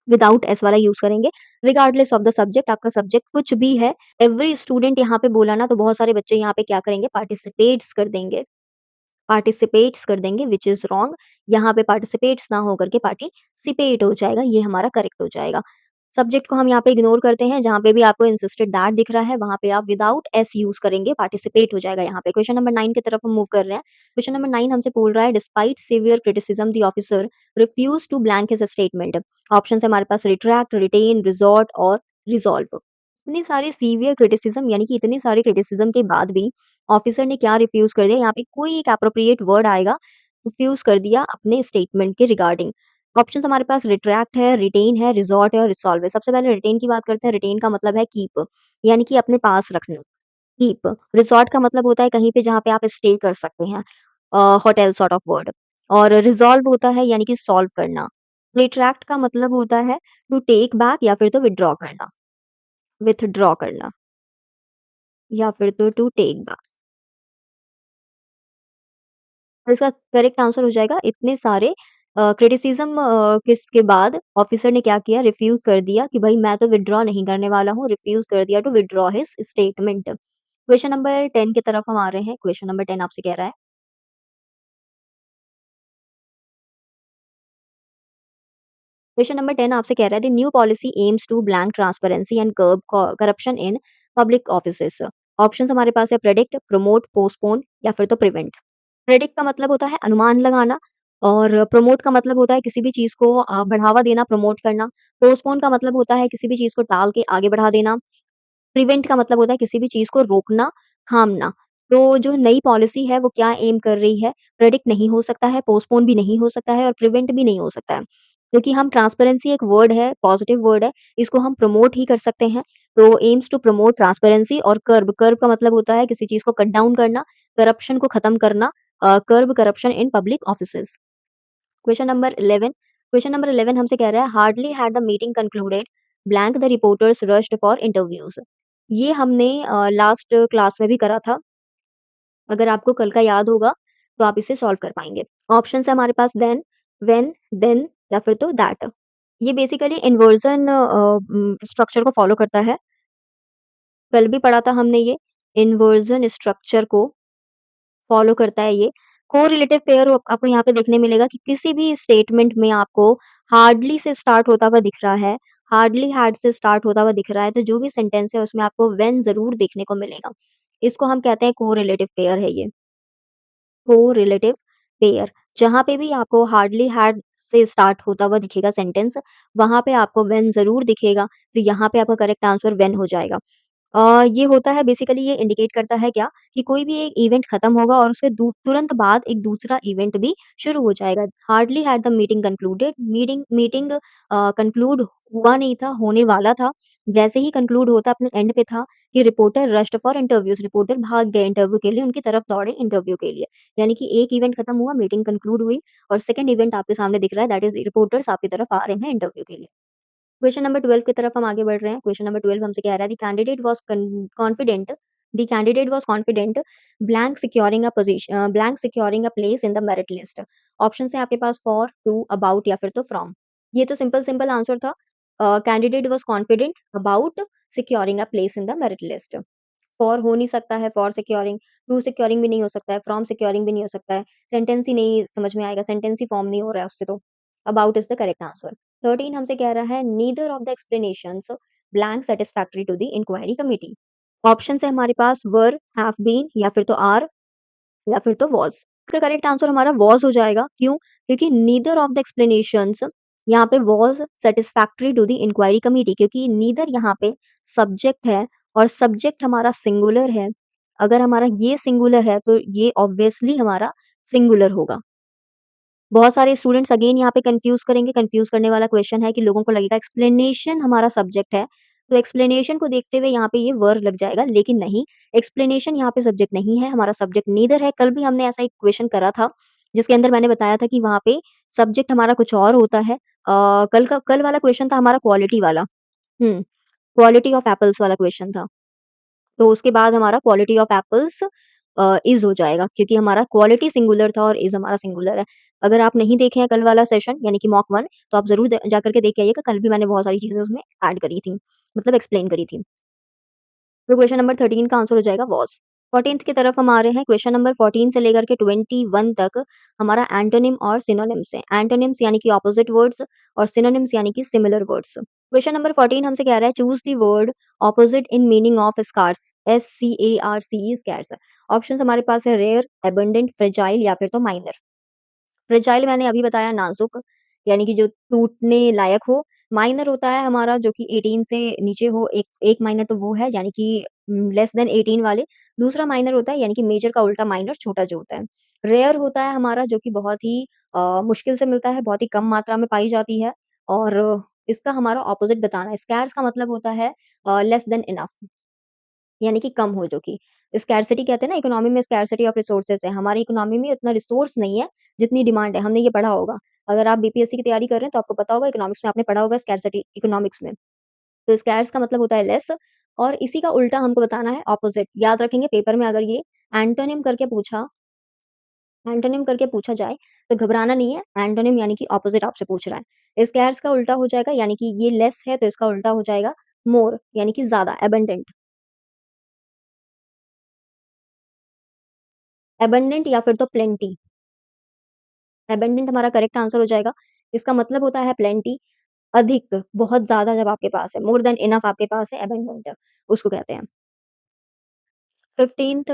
विदाउट एस वाला यूज़ करेंगे, रिगार्डलेस ऑफ द सब्जेक्ट, आपका सब्जेक्ट कुछ भी है। एवरी स्टूडेंट यहाँ पे बोला ना तो बहुत सारे बच्चे यहाँ पे क्या करेंगे, पार्टिसिपेट्स कर देंगे व्हिच इज़ रॉन्ग। यहाँ पे पार्टिसिपेट्स ना होकर के पार्टिसिपेट हो जाएगा, ये हमारा करेक्ट हो जाएगा। सब्जेक्ट को हम यहाँ पे इग्नोर करते हैं, जहाँ पे भी आपको इंसिस्टेड दैट दिख रहा है, वहाँ पे आप विदाउट एस यूज़ करेंगे, पार्टिसिपेट हो जाएगा यहाँ पे। क्वेश्चन नंबर 9 की तरफ हम मूव कर रहे हैं। क्वेश्चन नंबर 9 हमसे बोल रहा है despite severe criticism the officer refuse to blank his statement. Options है हमारे पास रिट्रैक्ट, रिटेन, रिसॉर्ट और रिज़ॉल्व। इतनी सारी सीवियर क्रिटिसिज्म यानी कि इतनी सारी क्रिटिसिज्म के बाद भी ऑफिसर ने क्या रिफ्यूज़ कर दिया, यहाँ पे कोई एक एप्रोप्रिएट वर्ड आएगा, रिफ्यूज़ कर दिया अपने स्टेटमेंट के रिगार्डिंग। ऑप्शंस हमारे पास रिट्रैक्ट है, रिटेन है, रिज़ॉर्ट है और रिसॉल्व है। सबसे पहले रिटेन की बात करते हैं। रिटेन का मतलब है कीप, यानी कि अपने पास रखना, कीप। रिसॉर्ट का मतलब होता है कहीं पे जहाँ पे आप स्टे कर सकते हैं, होटल सॉर्ट ऑफ वर्ड। और रिज़ॉल्व होता है यानी कि सॉल्व करना। रिट्रैक्ट का मतलब होता है टू टेक बैक या फिर तो विथड्रॉ करना, विथड्रॉ करना या फिर तो टू टेक बैक। और इसका करेक्ट आंसर हो जाएगा इतने सारे क्रिटिसिज्म किसके बाद ऑफिसर ने क्या किया, रिफ्यूज कर दिया कि भाई मैं तो विथड्रॉ नहीं करने वाला हूँ, रिफ्यूज कर दिया to withdraw his statement. Question number 10 की तरफ हम आ रहे हैं। क्वेश्चन नंबर 10 आपसे कह रहा है, क्वेश्चन नंबर 10 आपसे कह रहा है the new policy aims to blank transparency and curb corruption in public offices. Options हमारे पास है प्रेडिक्ट, प्रमोट, पोस्टपोन या फिर तो प्रिवेंट। प्रेडिक्ट का मतलब होता है अनुमान लगाना और प्रमोट का मतलब होता है किसी भी चीज़ को बढ़ावा देना, प्रमोट करना। पोस्टपोन का मतलब होता है किसी भी चीज़ को टाल के आगे बढ़ा देना। प्रिवेंट का मतलब होता है किसी भी चीज़ को रोकना, थामना। तो जो नई पॉलिसी है वो क्या एम कर रही है, प्रेडिक्ट नहीं हो सकता है, पोस्टपोन भी नहीं हो सकता है और प्रिवेंट भी नहीं हो सकता है। क्योंकि हम ट्रांसपेरेंसी एक वर्ड है, पॉजिटिव वर्ड है, इसको हम प्रमोट ही कर सकते हैं। तो एम्स टू प्रमोट ट्रांसपेरेंसी और कर्ब, कर्ब का मतलब होता है किसी चीज़ को कट डाउन करना, करप्शन को खत्म करना, curb corruption in public offices. Question number 11, question number 11 हमसे कह रहा है hardly had the meeting concluded blank the reporters rushed for interviews. ये हमने लास्ट क्लास में भी करा था। अगर आपको कल का याद होगा तो आप इसे सॉल्व कर पाएंगे। ऑप्शन है हमारे पास देन, व्हेन, देन या फिर तो दैट। ये बेसिकली इन्वर्जन स्ट्रक्चर को फॉलो करता है। कल भी पढ़ा था हमने ये, इन्वर्जन स्ट्रक्चर को फॉलो करता है ये। कोरिलेटिव पेयर आपको यहाँ पे देखने मिलेगा कि किसी भी स्टेटमेंट में आपको हार्डली से स्टार्ट होता हुआ दिख रहा है, हार्डली हैड से स्टार्ट होता हुआ दिख रहा है, तो जो भी सेंटेंस है उसमें आपको व्हेन ज़रूर देखने को मिलेगा। इसको हम कहते हैं कोरिलेटिव पेयर है ये, कोरिलेटिव पेयर। जहाँ पे भी आपको हार्डली हैड से स्टार्ट होता हुआ दिखेगा सेंटेंस, वहाँ पे आपको व्हेन ज़रूर दिखेगा, तो यहाँ पे आपका करेक्ट आंसर व्हेन हो जाएगा। ये होता है बेसिकली ये इंडिकेट करता है क्या कि कोई भी एक इवेंट खत्म होगा और उसके तुरंत बाद एक दूसरा इवेंट भी शुरू हो जाएगा। Hardly had the meeting concluded, meeting meeting conclude हुआ नहीं था, होने वाला था। जैसे ही कंक्लूड होता अपने एंड पे था कि reporter rushed for interviews, reporter भाग गए इंटरव्यू के लिए, उनकी तरफ दौड़े इंटरव्यू के लिए। यानी कि एक इवेंट खत्म हुआ, मीटिंग कंक्लूड हुई और सेकंड इवेंट आपके सामने दिख रहा है, दैट इज रिपोर्टर्स आपकी तरफ आ रहे हैं इंटरव्यू के लिए। क्वेश्चन नंबर 12 की तरफ हम आगे बढ़ रहे हैं। क्वेश्चन नंबर 12 हमसे कह रहा है the candidate was confident, the candidate was confident blank securing a position, blank securing a place in the merit list. Option है आपके पास फॉर, टू, अबाउट या फिर तो फ्रॉम। ये तो सिंपल सिंपल आंसर था। Candidate was confident about securing a place in the merit list. For हो नहीं सकता है, फॉर सिक्योरिंग, टू सिक्योरिंग भी नहीं हो सकता है, फ्रॉम सिक्योरिंग भी नहीं हो सकता है, सेंटेंस ही नहीं समझ में आएगा, सेंटेंस ही फॉर्म नहीं हो रहा है उससे तो। About is the correct answer. 13 हमसे कह रहा है neither of the explanations blank satisfactory to the inquiry committee. Option है हमारे पास वर, हैव बीन या फिर तो आर या फिर तो वाज़। इसका करेक्ट आंसर हमारा वाज़ हो जाएगा। क्यों? क्योंकि नीदर ऑफ द एक्सप्लेनेशंस यहाँ पे was satisfactory to the inquiry committee, क्योंकि नीदर यहाँ पे सब्जेक्ट है और सब्जेक्ट हमारा सिंगुलर है। अगर हमारा ये सिंगुलर है तो ये ऑब्वियसली हमारा सिंगुलर होगा। बहुत सारे स्टूडेंट्स अगेन यहाँ पे कन्फ्यूज़ करेंगे, कन्फ्यूज़ करने वाला क्वेश्चन है कि लोगों को लगेगा एक्सप्लेनेशन हमारा सब्जेक्ट है, तो एक्सप्लेनेशन को देखते हुए यहाँ पे ये वर्ब लग जाएगा, लेकिन नहीं, एक्सप्लेनेशन यहाँ पे सब्जेक्ट नहीं है, हमारा सब्जेक्ट नीदर है। कल भी हमने ऐसा एक क्वेश्चन करा था, जिसके अंदर मैंने बताया था कि वहाँ पे सब्जेक्ट हमारा कुछ और होता है। कल वाला क्वेश्चन था हमारा क्वालिटी वाला। हुँ, क्वालिटी ऑफ एपल्स वाला क्वेश्चन था। तो उसके बाद हमारा क्वालिटी ऑफ एपल्स इज़ हो जाएगा क्योंकि हमारा क्वालिटी सिंगुलर था और इज़ हमारा सिंगुलर है। अगर आप नहीं देखे हैं कल वाला सेशन यानी कि मॉक 1 तो आप ज़रूर द जाकर के देख के आइएगा, कल भी मैंने बहुत सारी चीज़ें उसमें ऐड करी थी, मतलब एक्सप्लेन करी थी। तो क्वेश्चन नंबर 13 का आंसर हो जाएगा वाज़। 14th की तरफ हम आ रहे हैं, क्वेश्चन नंबर 14 से लेकर के 21 तक हमारा एंटोनिम और सिनोनिम्स है। एंटोनिम्स यानी कि ऑपोजिट वर्ड्स और सिनोनिम्स यानी कि सिमिलर वर्ड्स। क्वेश्चन नंबर 14 हमसे कह रहा है choose the word opposite in meaning of scarce, SCARCE scarce. Options हमारे पास है रेयर, अबंडेंट, फ्रेजाइल या फिर तो माइनर। फ्रेजाइल मैंने अभी बताया नाज़ुक, यानी कि जो टूटने लायक हो। माइनर होता है हमारा जो कि 18 से नीचे हो, एक एक माइनर तो वो है यानी कि लेस देन 18 वाले। दूसरा माइनर होता है यानी कि मेजर का उल्टा माइनर छोटा जो होता है। रेयर होता है हमारा जो कि बहुत ही मुश्किल से मिलता है, बहुत ही कम मात्रा में पाई जाती है और इसका हमारा ऑपोज़िट बताना है। स्कार्स का मतलब होता है लेस देन इनफ। यानी कि कम हो जो कि। स्कैरसिटी कहते हैं ना इकोनॉमी में स्कैरसिटी ऑफ रिसोर्सेज़ है। हमारी इकोनॉमी में उतना रिसोर्स नहीं है, जितनी डिमांड है। हमने ये पढ़ा होगा। अगर आप बीपीएससी की तैयारी कर रहे हैं तो आपको पता होगा इकोनॉमिक्स में आपने पढ़ा होगा स्कैरसिटी इकोनॉमिक्स में। तो स्कैर्स का मतलब होता है लेस और इसी का उल्टा हमको बताना है ऑपोज़िट। याद रखेंगे पेपर में अगर ये एंटोनिम करके पूछा एंटोनिम करके पूछा जाए तो घबराना नहीं है, एंटोनिम यानी कि ऑपोज़िट आपसे पूछ रहा है। स्कैर्स का उल्टा हो जाएगा यानी कि ये लेस है तो इसका उल्टा हो जाएगा मोर यानी कि ज़्यादा, अबंडेंट। अबंडेंट या फिर तो प्लेंटी। अबंडेंट हमारा करेक्ट आंसर हो जाएगा। इसका मतलब होता है प्लेंटी, अधिक, बहुत ज़्यादा जब आपके पास है, मोर देन इनफ आपके पास है, अबंडेंट उसको कहते हैं। 15th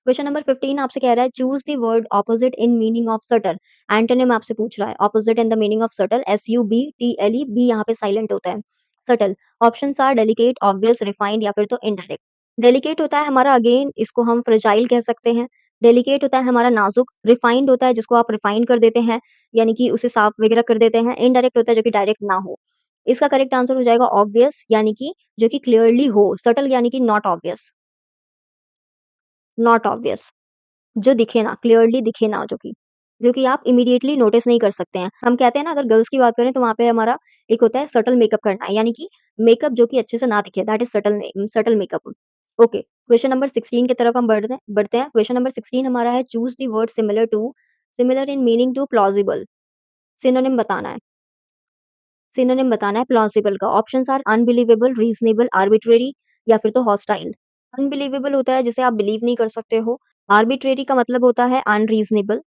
क्वेश्चन नंबर 15 आपसे कह रहा है choose the word opposite in meaning of subtle. Antonym आपसे पूछ रहा है opposite in the meaning of subtle, SUBTLE, B यहाँ पे साइलेंट होता है। Subtle options are delicate, obvious, refined या फिर तो इनडायरेक्ट। डेलिकेट होता है हमारा अगेन इसको हम फ्रेजाइल कह सकते हैं। डेलिकेट होता है हमारा नाज़ुक, रिफाइंड होता है जिसको आप रिफाइन कर देते हैं, यानी कि उसे साफ वगैरह कर देते हैं। इनडायरेक्ट होता है जो कि डायरेक्ट ना हो। इसका करेक्ट आंसर हो जाएगा ऑब्वियस यानी कि जो कि क्लियरली हो, सटल यानी कि नॉट ऑब्वियस, नॉट ऑब्वियस। जो दिखे ना, क्लियरली दिखे ना जो कि आप इमीडिएटली नोटिस नहीं कर सकते हैं। हम कहते हैं ना अगर गर्ल्स की बात करें तो वहाँ पे हमारा एक होता है सटल मेकअप करना, यानी कि मेकअप जो कि अच्छे से ना दिखे, that is subtle makeup. Okay, question number 16 की तरफ हम बढ़ते हैं। क्वेश्चन नंबर 16 हमारा है choose the word similar to, similar in meaning to plausible. Synonym बताना है। सिनोनिम बताना है प्लॉजिबल का। Options are unbelievable, reasonable, arbitrary या फिर तो हॉस्टाइल। अनबिलीवेबल होता है जिसे आप बिलीव नहीं कर सकते हो। आर्बिट्रेरी का मतलब होता है अनरीज़नेबल,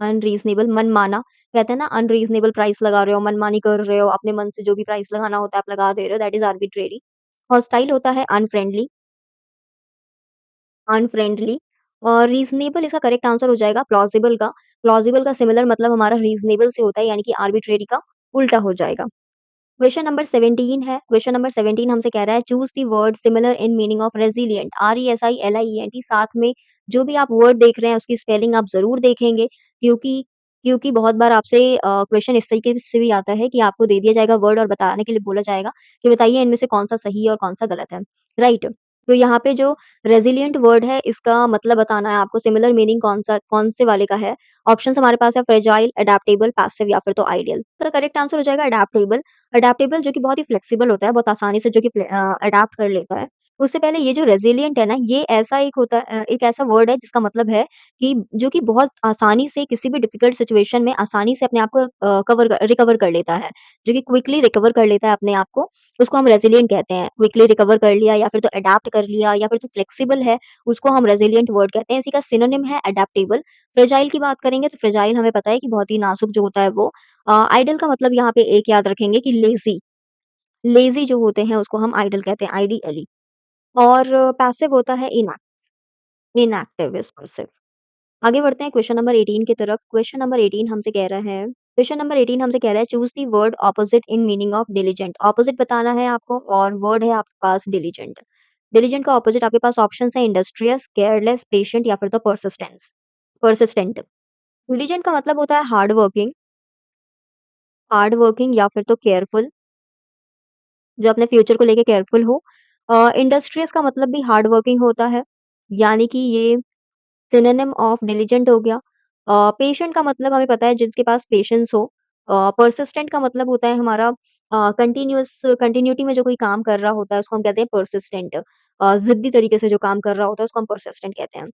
अनरीज़नेबल मनमाना। कहते हैं ना अनरीज़नेबल प्राइस लगा रहे हो, मनमानी कर रहे हो, अपने मन से जो भी प्राइस लगाना होता है आप लगा दे रहे हो, दैट इज़ आर्बिट्रेरी। हॉस्टाइल होता है अनफ्रेंडली, अनफ्रेंडली और रीज़नेबल इसका करेक्ट आंसर हो जाएगा प्लॉजिबल का। प्लॉजिबल का सिमिलर मतलब हमारा रीज़नेबल से होता है यानी कि आर्बिट्रेरी का उल्टा हो जाएगा। क्वेश्चन नंबर 17 है। क्वेश्चन नंबर 17 हमसे कह रहा है choose the word similar in meaning of resilient, RESILIENT। साथ में जो भी आप वर्ड देख रहे हैं उसकी स्पेलिंग आप ज़रूर देखेंगे क्योंकि क्योंकि बहुत बार आपसे क्वेश्चन इस तरीके से भी आता है कि आपको दे दिया जाएगा वर्ड और बताने के लिए बोला जाएगा कि बताइए इनमें से कौन-सा सही है और कौन-सा गलत है, राइट? तो यहाँ पे जो रेसिलिएंट वर्ड है इसका मतलब बताना है आपको, सिमिलर मीनिंग कौन से वाले का है। ऑप्शंस हमारे पास है फ्रेजाइल, अडैप्टेबल, पैसिव या फिर तो आइडियल। तो करेक्ट आंसर हो जाएगा अडैप्टेबल। अडैप्टेबल जो कि बहुत ही फ्लेक्सिबल होता है, बहुत आसानी से जो कि अडैप्ट कर लेता है। उससे पहले ये जो रेज़िलिएंट है ना, ये ऐसा एक होता एक ऐसा वर्ड है जिसका मतलब है कि जो कि बहुत आसानी से किसी भी डिफ़िकल्ट सिचुएशन में आसानी से अपने आप को रिकवर कर लेता है, जो कि क्विकली रिकवर कर लेता है अपने आप को, उसको हम रेज़िलिएंट कहते हैं। क्विकली रिकवर कर लिया या फिर तो अडैप्ट कर लिया या फिर तो फ्लेक्सिबल है, उसको हम रेज़िलिएंट वर्ड कहते हैं। इसी का सिनोनिम है अडैप्टेबल। फ्रेजाइल की बात करेंगे तो फ्रेजाइल हमें पता है कि बहुत ही नाज़ुक जो होता है वो। आइडल का मतलब यहाँ पे एक याद रखेंगे कि लेज़ी, लेज़ी जो होते हैं उसको हम आइडल कहते हैं, आईडीएलई। और पैसिव होता है इनएक्टिव इज़ पैसिव। आगे बढ़ते हैं क्वेश्चन नंबर 18 की तरफ। क्वेश्चन नंबर 18 हमसे कह रहा है choose the word opposite in meaning of diligent. Opposite बताना है आपको और वर्ड है आपके पास डिलिजेंट। डिलिजेंट का ऑपोजिट आपके पास ऑप्शंस है इंडस्ट्रियस, केयरलेस, पेशेंट या फिर तो परसिस्टेंट। डिलिजेंट का मतलब होता है हार्ड वर्किंग या फिर तो केयरफुल, जो अपने फ्यूचर को लेके केयरफुल हो। इंडस्ट्रियस का मतलब भी हार्ड वर्किंग होता है, यानी कि ये सिनोनिम ऑफ डिलिजेंट हो गया। पेशेंट का मतलब हमें पता है जिसके पास पेशेंस हो। परसिस्टेंट का मतलब होता है हमारा कंटीन्यूअस कंटिन्यूटी में जो कोई काम कर रहा होता है उसको हम कहते हैं पर्सिस्टेंट। ज़िद्दी तरीके से जो काम कर रहा होता है उसको हम पर्सिस्टेंट कहते हैं।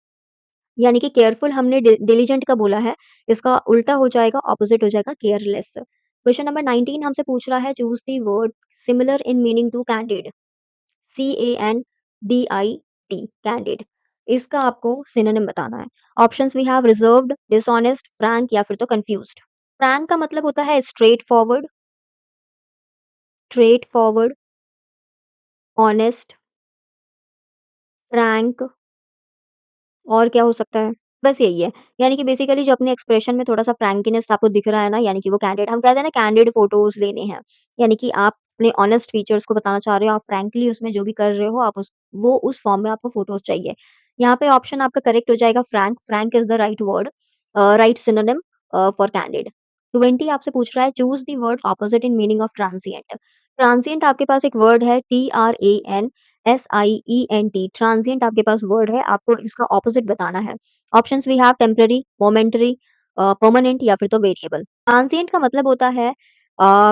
यानी कि केयरफुल हमने डिलिजेंट का बोला है, इसका उल्टा हो जाएगा, ऑपोज़िट हो जाएगा केयरलेस। क्वेश्चन नंबर 19 हमसे पूछ रहा है choose the word similar in meaning to candid, CANDID candid. इसका आपको सिनोनिम बताना है। Options we have reserved, dishonest, frank या फिर तो कन्फ्यूज्ड। फ्रैंक का मतलब होता है स्ट्रेट फॉरवर्ड, ऑनेस्ट, फ्रैंक और क्या हो सकता है? बस यही है। यानी कि बेसिकली जो अपने एक्सप्रेशन में थोड़ा-सा फ्रैंकनेस आपको दिख रहा है ना, यानी कि वो कैंडिड हम कहते हैं ना कैंडिड फ़ोटोज़ लेने हैं। यानी कि आप अपने ऑनेस्ट फीचर्स को बताना चाह रहे हो, आप फ्रैंकली उसमें जो भी कर रहे हो, आप उस फॉर्म में आपको फ़ोटोज़ चाहिए। यहाँ पे ऑप्शन आपका करेक्ट हो जाएगा Frank, Frank is the right word right synonym for candid. 20 आपसे पूछ रहा है choose the word opposite in meaning of transient. Transient आपके पास एक वर्ड है TRANSIENT ट्रांसिएंट आपके पास वर्ड है, आपको इसका ऑपोज़िट बताना है। Options we have temporary, momentary permanent या फिर तो वेरिएबल। ट्रांसिएंट का मतलब होता है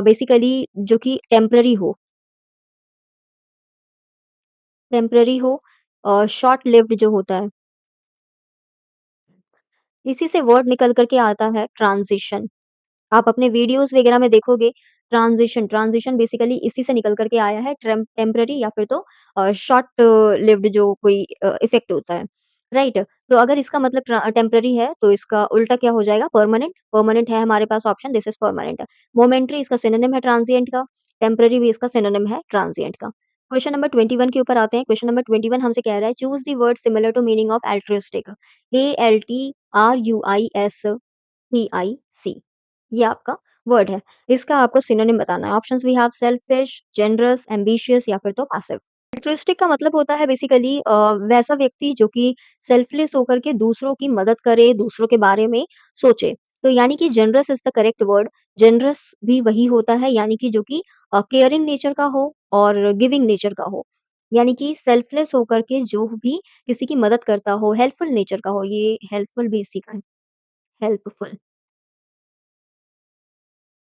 बेसिकली जो कि टेम्परेरी हो शॉर्ट लिव्ड जो होता है। इसी से वर्ड निकल कर के आता है ट्रांज़िशन। आप अपने वीडियोज़ वगैरह में देखोगे ट्रांज़िशन बेसिकली इसी से निकल कर के आया है टेम्परेरी या फिर तो शॉर्ट लिव्ड जो कोई इफ़ेक्ट होता है, राइट? तो अगर इसका मतलब टेम्परेरी है तो इसका उल्टा क्या हो जाएगा परमानेंट, परमानेंट है हमारे पास option this is permanent. Momentary इसका सिनोनिम है ट्रांजिएंट का, टेम्परेरी भी इसका सिनोनिम है ट्रांजिएंट का। क्वेश्चन नंबर 21 के ऊपर आते हैं। क्वेश्चन नंबर 21 हमसे कह रहा है choose the word similar to meaning of altruistic, ALTRUISTIC ये आपका वर्ड है। इसका आपको सिनोनिम बताना है। Options we have selfish, generous, ambitious या फिर तो पैसिव। अल्ट्रुइस्टिक का मतलब होता है बेसिकली वैसा व्यक्ति जो कि सेल्फलेस होकर के दूसरों की मदद करे, दूसरों के बारे में सोचे। तो यानी कि generous is the correct word. Generous भी वही होता है यानी कि जो कि केयरिंग नेचर का हो और गिविंग नेचर का हो। यानी कि सेल्फलेस होकर के जो भी किसी की मदद करता हो, हेल्पफुल नेचर का हो, ये हेल्पफुल भी इसी का है, हेल्पफुल।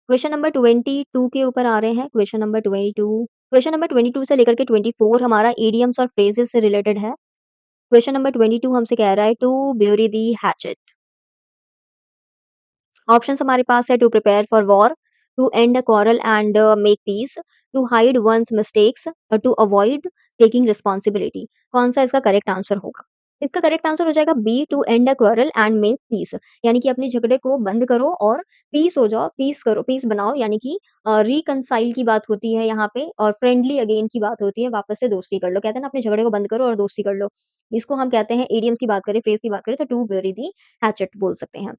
क्वेश्चन नंबर 22 के ऊपर आ रहे हैं, क्वेश्चन नंबर 22। क्वेश्चन नंबर 22 से लेकर के 24 हमारा इडियम्स और फ्रेजेस से रिलेटेड है। क्वेश्चन नंबर 22 हमसे कह रहा है to bury the hatchet. Options हमारे पास है to prepare for war, to end a quarrel and make peace, to hide one's mistakes और टू अवॉइड टेकिंग रिस्पॉन्सिबिलिटी। कौन सा इसका करेक्ट आंसर होगा? इसका करेक्ट आंसर हो जाएगा B to end a quarrel and make peace. यानी कि अपने झगड़े को बंद करो और पीस हो जाओ, पीस करो, पीस बनाओ यानी कि रिकंसाइल की बात होती है यहाँ पे और फ्रेंडली अगेन की बात होती है, वापस से दोस्ती कर लो। कहते हैं ना अपने झगड़े को बंद करो और दोस्ती कर लो। इसको हम कहते हैं इडियम्स की बात करें, फ्रेज़ की बात करें तो टू ब्यूरी दी हैचेट बोल सकते हैं।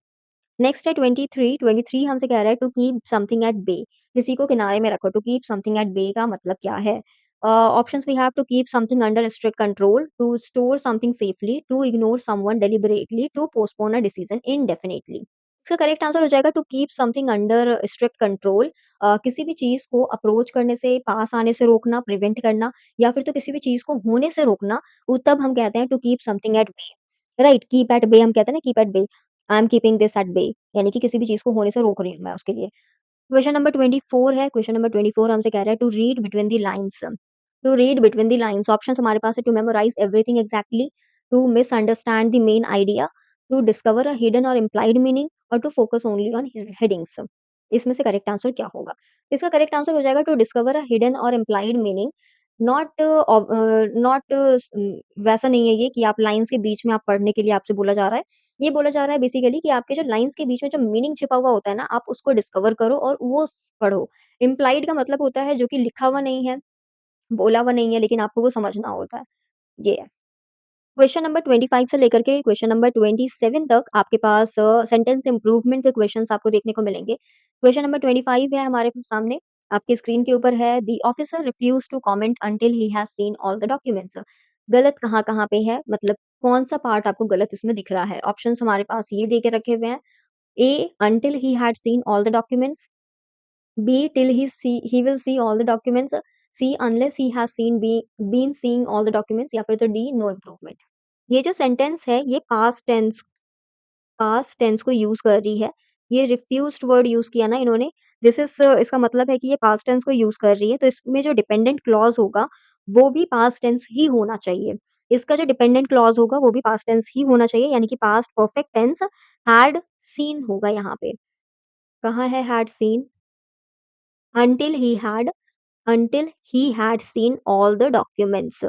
नेक्स्ट है 23, 23 हमसे कह रहा है to keep something at bay. किसी को किनारे में रखो, to keep something at bay का मतलब क्या है? Options we have to keep something under strict control, to store something safely, to ignore someone deliberately, to postpone a decision indefinitely. इसका करेक्ट आंसर हो जाएगा to keep something under strict control. किसी भी चीज़ को अप्रोच करने से, पास आने से रोकना, प्रिवेंट करना या फिर तो किसी भी चीज़ को होने से रोकना, तब हम कहते हैं to keep something at bay. Right, keep at bay हम कहते हैं ना keep at bay. I am keeping this at bay यानी कि किसी भी चीज़ को होने से रोक रही हूँ मैं उसके लिए। क्वेश्चन नंबर 24 है, क्वेश्चन नंबर 24 हमसे कह रहा है to read between the lines. To read between the lines options हमारे पास है to memorise everything exactly, to misunderstand the main idea, to discover a hidden और इम्प्लाइड मीनिंग और to focus only on headings. इसमें से correct answer क्या होगा? इसका करेक्ट आंसर हो जाएगा टू डिस्कवर अ हिडन और इम्प्लाइड मीनिंग। नॉट वैसा नहीं है ये कि आप लाइन्स के बीच में आप पढ़ने के लिए आपसे बोला जा रहा है। ये बोला जा रहा है बेसिकली कि आपके जो लाइन्स के बीच में जो मीनिंग छिपा हुआ होता है ना, आप उसको डिस्कवर करो और वो पढ़ो। इम्प्लाइड का मतलब होता है जो कि लिखा हुआ नहीं है, बोला हुआ नहीं है, लेकिन आपको वो समझना होता है, ये है। क्वेश्चन नंबर 25 से लेकर के क्वेश्चन नंबर 27 तक आपके पास सेंटेंस इम्प्रूवमेंट के क्वेश्चंस आपको देखने को मिलेंगे। क्वेश्चन नंबर 25 है हमारे सामने, आपकी स्क्रीन के ऊपर है, the officer refused to comment until he has seen all the documents. गलत कहाँ-कहाँ पे है? मतलब कौन-सा पार्ट आपको गलत इसमें दिख रहा है? ऑप्शंस हमारे पास ये दे के रखे हुए हैं, A until he had seen all the documents, B till he will see all the documents, C unless he has been seeing all the documents या फिर तो D no improvement। ये जो सेंटेंस है ये पास्ट टेंस को use कर रही है। ये रिफ्यूज्ड वर्ड यूज़ किया ना इन्होंने, दिस इज़ इसका मतलब है कि ये पास्ट टेंस को यूज़ कर रही है, तो इसमें जो डिपेंडेंट क्लॉज़ होगा, वो भी पास्ट टेंस ही होना चाहिए। इसका जो डिपेंडेंट क्लॉज़ होगा, वो भी पास्ट टेंस ही होना चाहिए, यानी कि past perfect tense had seen होगा यहाँ पे। कहाँ है had seen? Until he had until he had seen all the documents.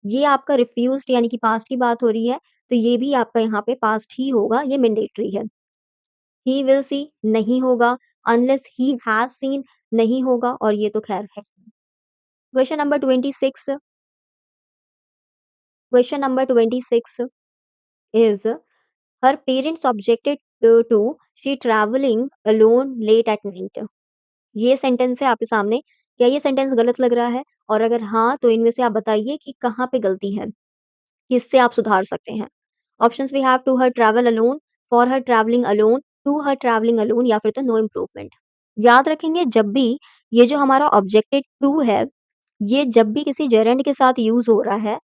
ये आपका रिफ्यूज़्ड यानी कि पास्ट की बात हो रही है, तो ये भी आपका यहाँ पे पास्ट ही होगा, ये मैंडेटरी है। ही विल सी नहीं होगा, अनलेस ही हैज़ सीन नहीं होगा और ये तो ख़ैर है। Question number 26 question number 26 is her parents objected to she travelling alone late at night. ये सेंटेंस है आपके सामने। क्या ये सेंटेंस गलत लग रहा है? और अगर हाँ, तो इनमें से आप बताइए कि कहाँ पे गलती है? किससे आप सुधार सकते हैं? Options we have to her travel alone, for her travelling alone, to her travelling alone या फिर तो नो इम्प्रूवमेंट। याद रखेंगे जब भी ये जो हमारा ऑब्जेक्टिव टू है, ये जब भी किसी जेरेंड के साथ यूज़ हो रहा है,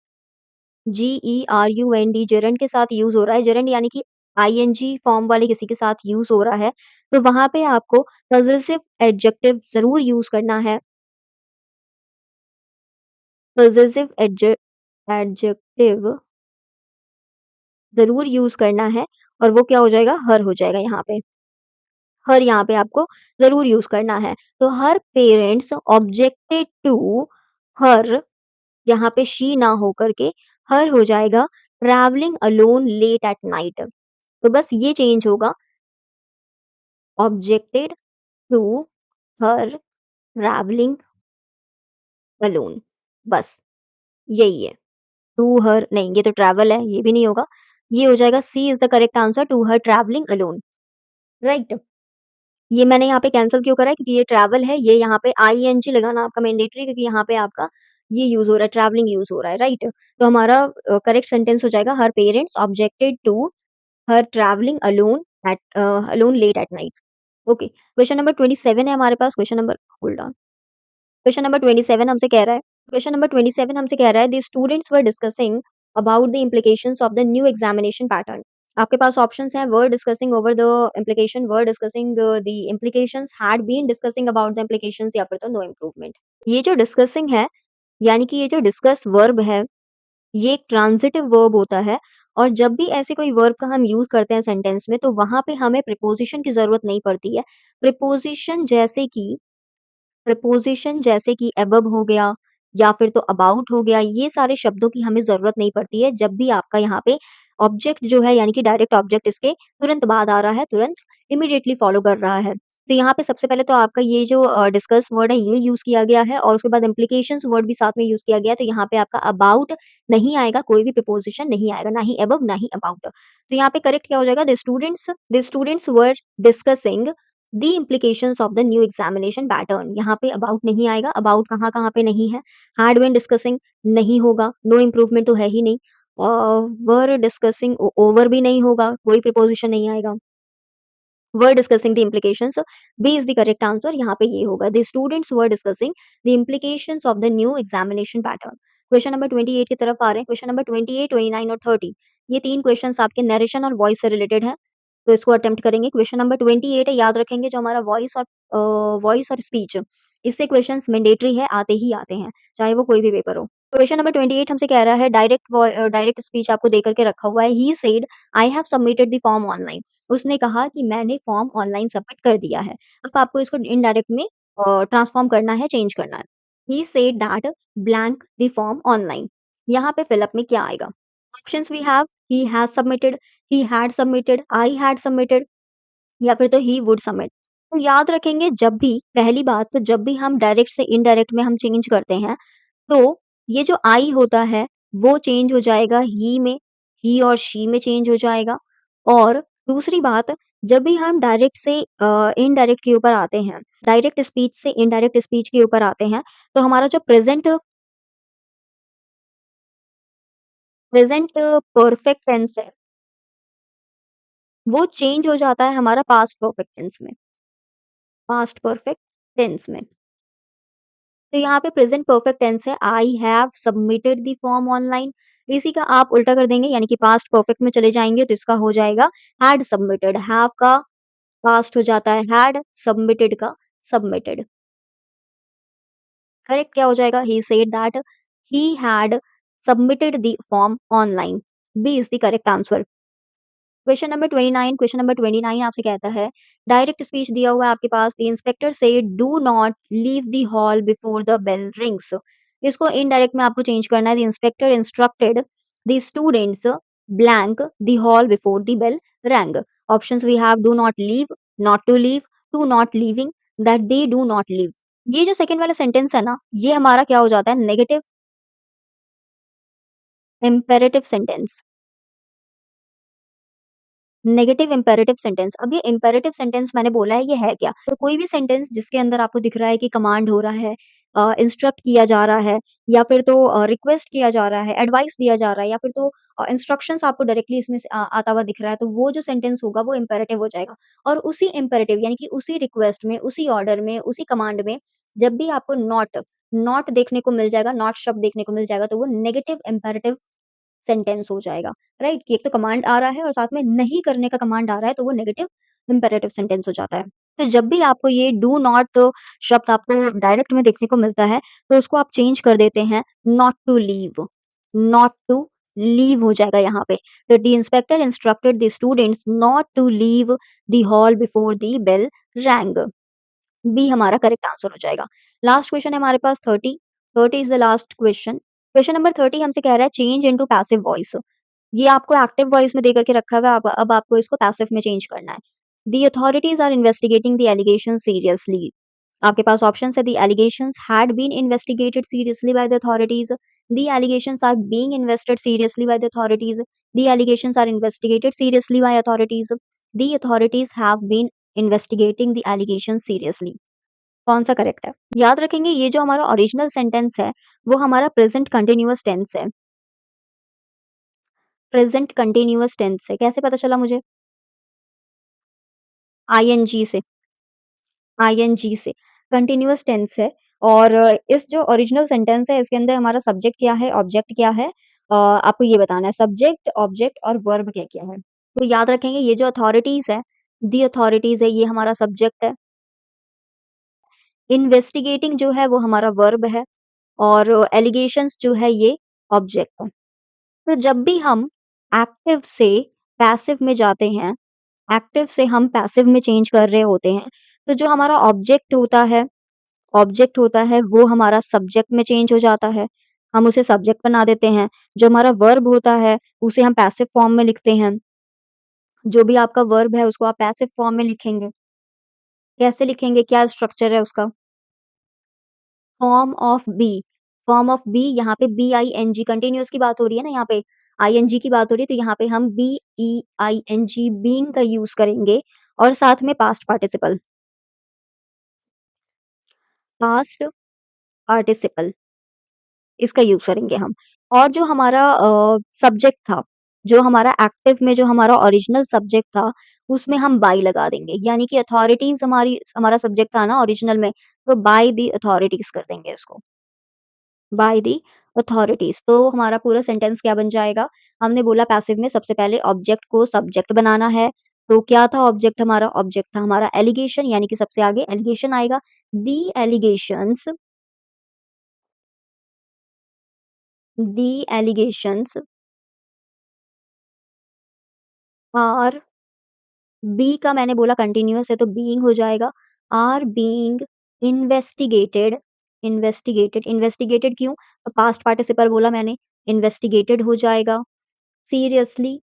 GERUND जेरेंड के साथ यूज़ हो रहा है, जेरेंड यानी कि आईएनजी फॉर्म वाले किसी के साथ यूज़ हो रहा है, तो वहाँ पे आपको पॉज़ेसिव एडजेक्टिव ज़रूर यूज़ करना है। पॉज़ेसिव एडजेक्टिव ज़रूर यूज़ करना है और वो क्या हो जाएगा? हर हो जाएगा यहाँ पे। हर यहाँ पे आपको ज़रूर यूज़ करना है। तो her parents objected to her यहाँ पे शी ना हो करके हर हो जाएगा travelling alone late at night. तो बस ये चेंज होगा objected to her travelling alone बस यही है। टू हर नहीं ये तो ट्रैवल है, ये भी नहीं होगा। ये हो जाएगा C is the correct answer to her travelling alone, right? ये मैंने यहाँ पे कैंसल क्यों करा है क्योंकि ये ट्रैवल है, ये यहाँ पे आईएनजी लगाना आपका मैंडेटरी क्योंकि यहाँ पे आपका ये यूज़ हो रहा है, ट्रैवलिंग यूज़ हो रहा है, राइट? तो हमारा करेक्ट सेंटेंस हो जाएगा her parents objected to her travelling alone alone late at night. Okay, question number 27 है हमारे पास, question number hold on. Question number 27 हमसे कह रहा है क्वेश्चन नंबर 27 हमसे कह रहा है the students were discussing about the implications of the new examination pattern. आपके पास ऑप्शंस हैं were discussing over the implication, were discussing the implications, had been discussing about the implications या फिर तो नो इम्प्रूवमेंट। ये जो डिस्कसिंग है, यानी कि ये जो डिस्कस वर्ब है, ये एक ट्रांजिटिव वर्ब होता है और जब भी ऐसे कोई वर्ब का हम यूज़ करते हैं सेंटेंस में, तो वहाँ पे हमें प्रीपोज़िशन की ज़रूरत नहीं पड़ती है। प्रीपोज़िशन जैसे कि प्रीपोज़िशन जैसे कि अबव हो गया या फिर तो अबाउट हो गया, ये सारे शब्दों की हमें ज़रूरत नहीं पड़ती है, जब भी आपका यहाँ पे ऑब्जेक्ट जो है यानी कि डायरेक्ट ऑब्जेक्ट इसके तुरंत बाद आ रहा है, तुरंत इमीडिएटली फ़ॉलो कर रहा है। तो यहाँ पे सबसे पहले तो आपका ये जो डिस्कस वर्ड है ये यूज़ किया गया है और उसके बाद इम्प्लीकेशंस वर्ड भी साथ में यूज़ किया गया है, तो यहाँ पे आपका अबाउट नहीं आएगा, कोई भी प्रीपोज़िशन नहीं आएगा, ना ही अबव ना ही अबाउट। तो यहाँ पे करेक्ट क्या हो जाएगा the students were discussing the implications of the new examination pattern. यहाँ पे अबाउट नहीं आएगा, अबाउट कहाँ-कहाँ पे नहीं है, हैड बीन डिस्कसिंग नहीं होगा, नो इम्प्रूवमेंट तो है ही नहीं वर डिस्कसिंग ओवर भी नहीं होगा, कोई प्रीपोज़िशन नहीं आएगा। Were discussing the implications, B is the correct answer यहाँ पे ये होगा। The students were discussing the implications of the new examination pattern. Question number 28 की तरफ आ रहे हैं। क्वेश्चन नंबर 28, 29 और 30 ये 3 क्वेश्चन्स आपके नैरेशन और वॉइस से रिलेटेड है। तो इसको अटेम्प्ट करेंगे। क्वेश्चन नंबर 28 है, याद रखेंगे जो हमारा वॉइस और स्पीच इससे क्वेश्चंस मैंडेटरी है, आते ही आते हैं, चाहे वो कोई भी पेपर हो। क्वेश्चन नंबर 28 हमसे कह रहा है डायरेक्ट स्पीच आपको देकर के रखा हुआ है। He said I have submitted the form online. उसने कहा कि मैंने फॉर्म ऑनलाइन सबमिट कर दिया है। अब आपको इसको इनडायरेक्ट में ट्रांसफॉर्म करना है, चेंज करना है। He said that blank the form online. यहाँ पे फिल अप में क्या आएगा? Options we have he has submitted, he had submitted, I had submitted या फिर तो ही वुड सबमिट। तो याद रखेंगे जब भी पहली बात तो जब भी हम डायरेक्ट से इनडायरेक्ट में हम चेंज करते हैं, तो ये जो आई होता है वो चेंज हो जाएगा ही में, ही और शी में चेंज हो जाएगा। और दूसरी बात जब भी हम डायरेक्ट से इनडायरेक्ट के ऊपर आते हैं, डायरेक्ट स्पीच से इनडायरेक्ट स्पीच के ऊपर आते हैं, तो हमारा जो प्रेज़ेंट परफेक्ट टेंस है, वो चेंज हो जाता है हमारा पास्ट परफेक्ट टेंस में, पास्ट परफेक्ट टेंस में। तो यहाँ पे प्रेज़ेंट परफेक्ट टेंस है I have submitted the form online. इसी का आप उल्टा कर देंगे यानी कि पास्ट परफेक्ट में चले जाएँगे तो इसका हो जाएगा हैड सबमिटेड। हैव का पास्ट हो जाता है हैड, सबमिटेड का सबमिटेड। करेक्ट क्या हो जाएगा? He said that he had submitted the form online. B is the correct answer. Question number 29 आपसे कहता है, डायरेक्ट स्पीच दिया हुआ है आपके पास, the inspector said do not leave the hall before the bell rings. इसको इनडायरेक्ट में आपको चेंज करना है, the inspector instructed the students blank the hall before the bell rang. Options we have do not leave, not to leave, to not leaving, that they do not leave. ये जो second वाला sentence है ना, ये हमारा क्या हो जाता है? Negative imperative sentence. Negative imperative sentence. अब ये इम्पेरेटिव सेंटेंस मैंने बोला है, ये है क्या? तो कोई भी सेंटेंस जिसके अंदर आपको दिख रहा है कि कमांड हो रहा है, इंस्ट्रक्ट किया जा रहा है, या फिर तो रिक्वेस्ट किया जा रहा है, एडवाइस दिया जा रहा है, या फिर तो इंस्ट्रक्शंस आपको डायरेक्टली इसमें से आता हुआ दिख रहा है, तो वो जो सेंटेंस होगा वो इम्पेरेटिव हो जाएगा। और उसी इम्पेरेटिव यानी कि उसी रिक्वेस्ट में, उसी ऑर्डर में, उसी कमांड में जब भी आपको नॉट नॉट देखने को मिल जाएगा, नॉट शब्द देखने को मिल जाएगा, तो वो नेगेटिव इम्पेरेटिव सेंटेंस हो जाएगा, राइट? कि एक तो कमांड आ रहा है और साथ में नहीं करने का कमांड आ रहा है, तो वो नेगेटिव इम्पेरेटिव सेंटेंस हो जाता है। तो जब भी आपको ये डू नॉट शब्द आपको डायरेक्ट में देखने को मिलता है, तो उसको आप चेंज कर देते हैं not to leave, not to leave हो जाएगा यहाँ पे। तो the inspector instructed the students not to leave the hall before the bell rang. B हमारा करेक्ट आंसर हो जाएगा। लास्ट क्वेश्चन है हमारे पास 30। 30 is the last question. Question number 30 हमसे कह रहा है चेंज इनटू पैसिव वॉइस। ये आपको एक्टिव वॉइस में देकर के रखा हुआ है, अब आपको इसको पैसिव में चेंज करना है। The authorities are investigating the allegation seriously. आपके पास ऑप्शन है, the allegations had been investigated seriously by the authorities, the allegations are being invested seriously by the authorities, the allegations are investigated seriously by authorities, the authorities have been investigating the allegation seriously. कौन-सा correct है? याद रखेंगे ये जो हमारा original sentence है, वो हमारा प्रेज़ेंट कंटीन्यूअस टेंस है। प्रेज़ेंट कंटीन्यूअस टेंस है। कैसे पता चला मुझे? आईएनजी से, आईएनजी से। कंटीन्यूअस टेंस है और इस जो ओरिजिनल सेंटेंस है इसके अंदर हमारा सब्जेक्ट क्या है, ऑब्जेक्ट क्या है? आपको ये बताना है सब्जेक्ट, ऑब्जेक्ट और वर्ब क्या-क्या है। तो याद रखेंगे ये जो अथॉरिटीज़ है, द अथॉरिटीज़ है ये हमारा सब्जेक्ट है। इन्वेस्टिगेटिंग जो है वो हमारा वर्ब है और एलिगेशंस जो है ये ऑब्जेक्ट है। तो जब भी हम एक्टिव से पैसिव में जाते हैं, एक्टिव से हम पैसिव में चेंज कर रहे होते हैं, तो जो हमारा ऑब्जेक्ट होता है वो हमारा सब्जेक्ट में चेंज हो जाता है। हम उसे सब्जेक्ट बना देते हैं। जो हमारा वर्ब होता है, उसे हम पैसिव फॉर्म में लिखते हैं। जो भी आपका वर्ब है उसको आप पैसिव फॉर्म में लिखेंगे। कैसे लिखेंगे? क्या स्ट्रक्चर है उसका? Form of be, form of be यहाँ पे बीआईएनजी कंटीन्यूअस की बात हो रही है ना यहाँ पे, आईएनजी की बात हो रही है तो यहाँ पे हम बीईआईएनजी बीइंग का यूज़ करेंगे और साथ में पास्ट पार्टिसिपल इसका यूज़ करेंगे हम। और जो हमारा सब्जेक्ट था, जो हमारा एक्टिव में जो हमारा ओरिजिनल सब्जेक्ट था, उसमें हम बाय लगा देंगे। यानी कि अथॉरिटीज़ हमारा सब्जेक्ट था ना ओरिजिनल में, तो बाय द अथॉरिटीज़ कर देंगे इसको। Bye the authorities. तो हमारा पूरा सेंटेंस क्या बन जाएगा? हमने बोला पैसिव में सबसे पहले ऑब्जेक्ट को सब्जेक्ट बनाना है। तो क्या था ऑब्जेक्ट हमारा? ऑब्जेक्ट था हमारा एलिगेशन यानी कि सबसे आगे एलिगेशन आएगा। The allegations the allegations are be का मैंने बोला कंटीन्यूअस है तो बीइंग हो जाएगा। आर बीइंग इन्वेस्टिगेटेड इन्वेस्टिगेटेड क्यों? तो पास्ट पार्टिसिपल बोला मैंने, इन्वेस्टिगेटेड हो जाएगा। सीरियसली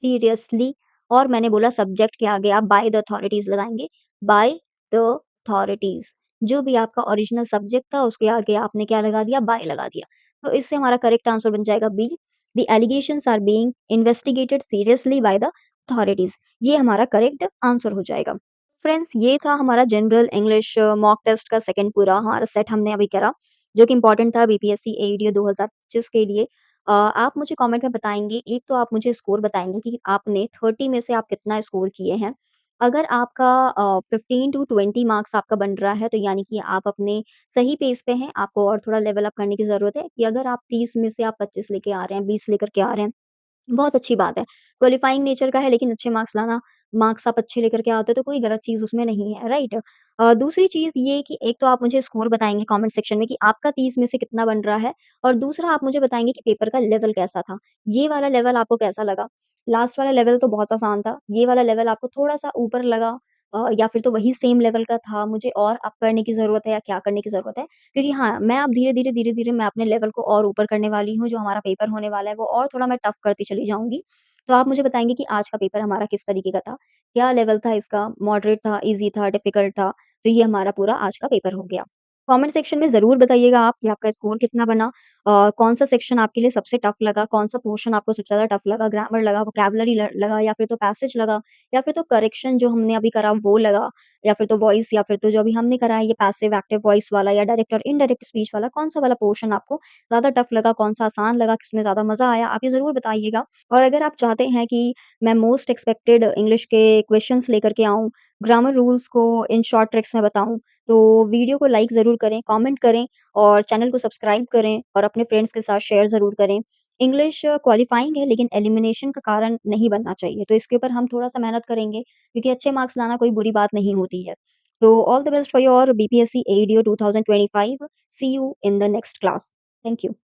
सीरियसली और मैंने बोला सब्जेक्ट के आगे आप बाय द अथॉरिटीज़ लगाएँगे, बाय द अथॉरिटीज़। जो भी आपका ओरिजिनल सब्जेक्ट था उसके आगे आपने क्या लगा दिया? बाय लगा दिया। तो इससे हमारा करेक्ट आंसर बन जाएगा B, the allegations are being investigated seriously by the authorities. ये हमारा करेक्ट आंसर हो जाएगा। फ्रेंड्स ये था हमारा जनरल इंग्लिश मॉक टेस्ट का सेकंड पूरा हमारा सेट हमने अभी करा, जो कि इम्पोर्टेंट था बीपीएससी एईडी 2025 के लिए। आप मुझे कमेंट में बताएँगे, एक तो आप मुझे स्कोर बताएँगे कि आपने 30 में से आप कितना स्कोर किए हैं। अगर आपका 15 टू 20 मार्क्स आपका बन रहा है, तो यानी कि आप अपने सही पेस पे हैं, आपको और थोड़ा लेवल अप करने की ज़रूरत है कि अगर आप 30 में से आप 25 लेके आ रहे हैं, 20 लेकर के आ रहे हैं, बहुत अच्छी बात है। क्वालीफाइंग नेचर का है लेकिन अच्छे मार्क्स लाना मार्क्स आप अच्छे लेकर के आते हो तो कोई गलत चीज़ उसमें नहीं है, राइट? दूसरी चीज़ ये कि एक तो आप मुझे स्कोर बताएँगे कमेंट सेक्शन में कि आपका 30 में से कितना बन रहा है और दूसरा आप मुझे बताएँगे कि पेपर का लेवल कैसा था। ये वाला लेवल आपको कैसा लगा? लास्ट वाला लेवल तो बहुत आसान था, ये वाला लेवल आपको थोड़ा-सा ऊपर लगा या फिर तो वही सेम लेवल का था, मुझे और अप करने की ज़रूरत है या क्या करने की ज़रूरत है? क्योंकि हाँ, मैं अब धीरे-धीरे, धीरे-धीरे मैं अपने लेवल को और ऊपर करने वाली हूँ, जो हमारा पेपर होने वाला है वो और थोड़ा मैं टफ करती चली जाऊँगी। तो आप मुझे बताएँगे कि आज का पेपर हमारा किस तरीके का था? क्या लेवल था इसका? मॉडरेट था, ईज़ी था, डिफ़िकल्ट था? तो ये हमारा पूरा आज का पेपर हो गया। कमेंट सेक्शन में ज़रूर बताइएगा आप कि आपका स्कोर कितना बना? कौन-सा सेक्शन आपके लिए सबसे टफ लगा? कौन-सा पोर्शन आपको सबसे ज़्यादा टफ लगा? ग्रामर लगा, वोकैब्युलरी लगा या फिर तो पैसेज लगा या फिर तो करेक्शन जो हमने अभी करा वो लगा या फिर तो वॉइस या फिर तो जो अभी हमने करा है ये पैसिव एक्टिव वॉइस वाला या डायरेक्ट और इनडायरेक्ट स्पीच वाला, कौन-सा वाला पोर्शन आपको ज़्यादा टफ लगा? कौन-सा आसान लगा? किसमें ज़्यादा मज़ा आया? आप ये ज़रूर बताइएगा। और अगर आप चाहते हैं कि मैं मोस्ट एक्सपेक्टेड इंग्लिश के क्वेश्चंस लेकर के आऊँ, ग्रामर रूल्स को इन शॉर्ट ट्रिक्स में बताऊँ, तो वीडियो को लाइक ज़रूर करें, कमेंट करें और चैनल को सब्सक्राइब करें और अपने फ्रेंड्स के साथ शेयर ज़रूर करें। इंग्लिश क्वालिफाइंग है लेकिन एलिमिनेशन का कारण नहीं बनना चाहिए, तो इसके ऊपर हम थोड़ा-सा मेहनत करेंगे क्योंकि अच्छे मार्क्स लाना कोई बुरी बात नहीं होती है। तो all the best for your BPSC AEDO 2025 see you in the next class. Thank you.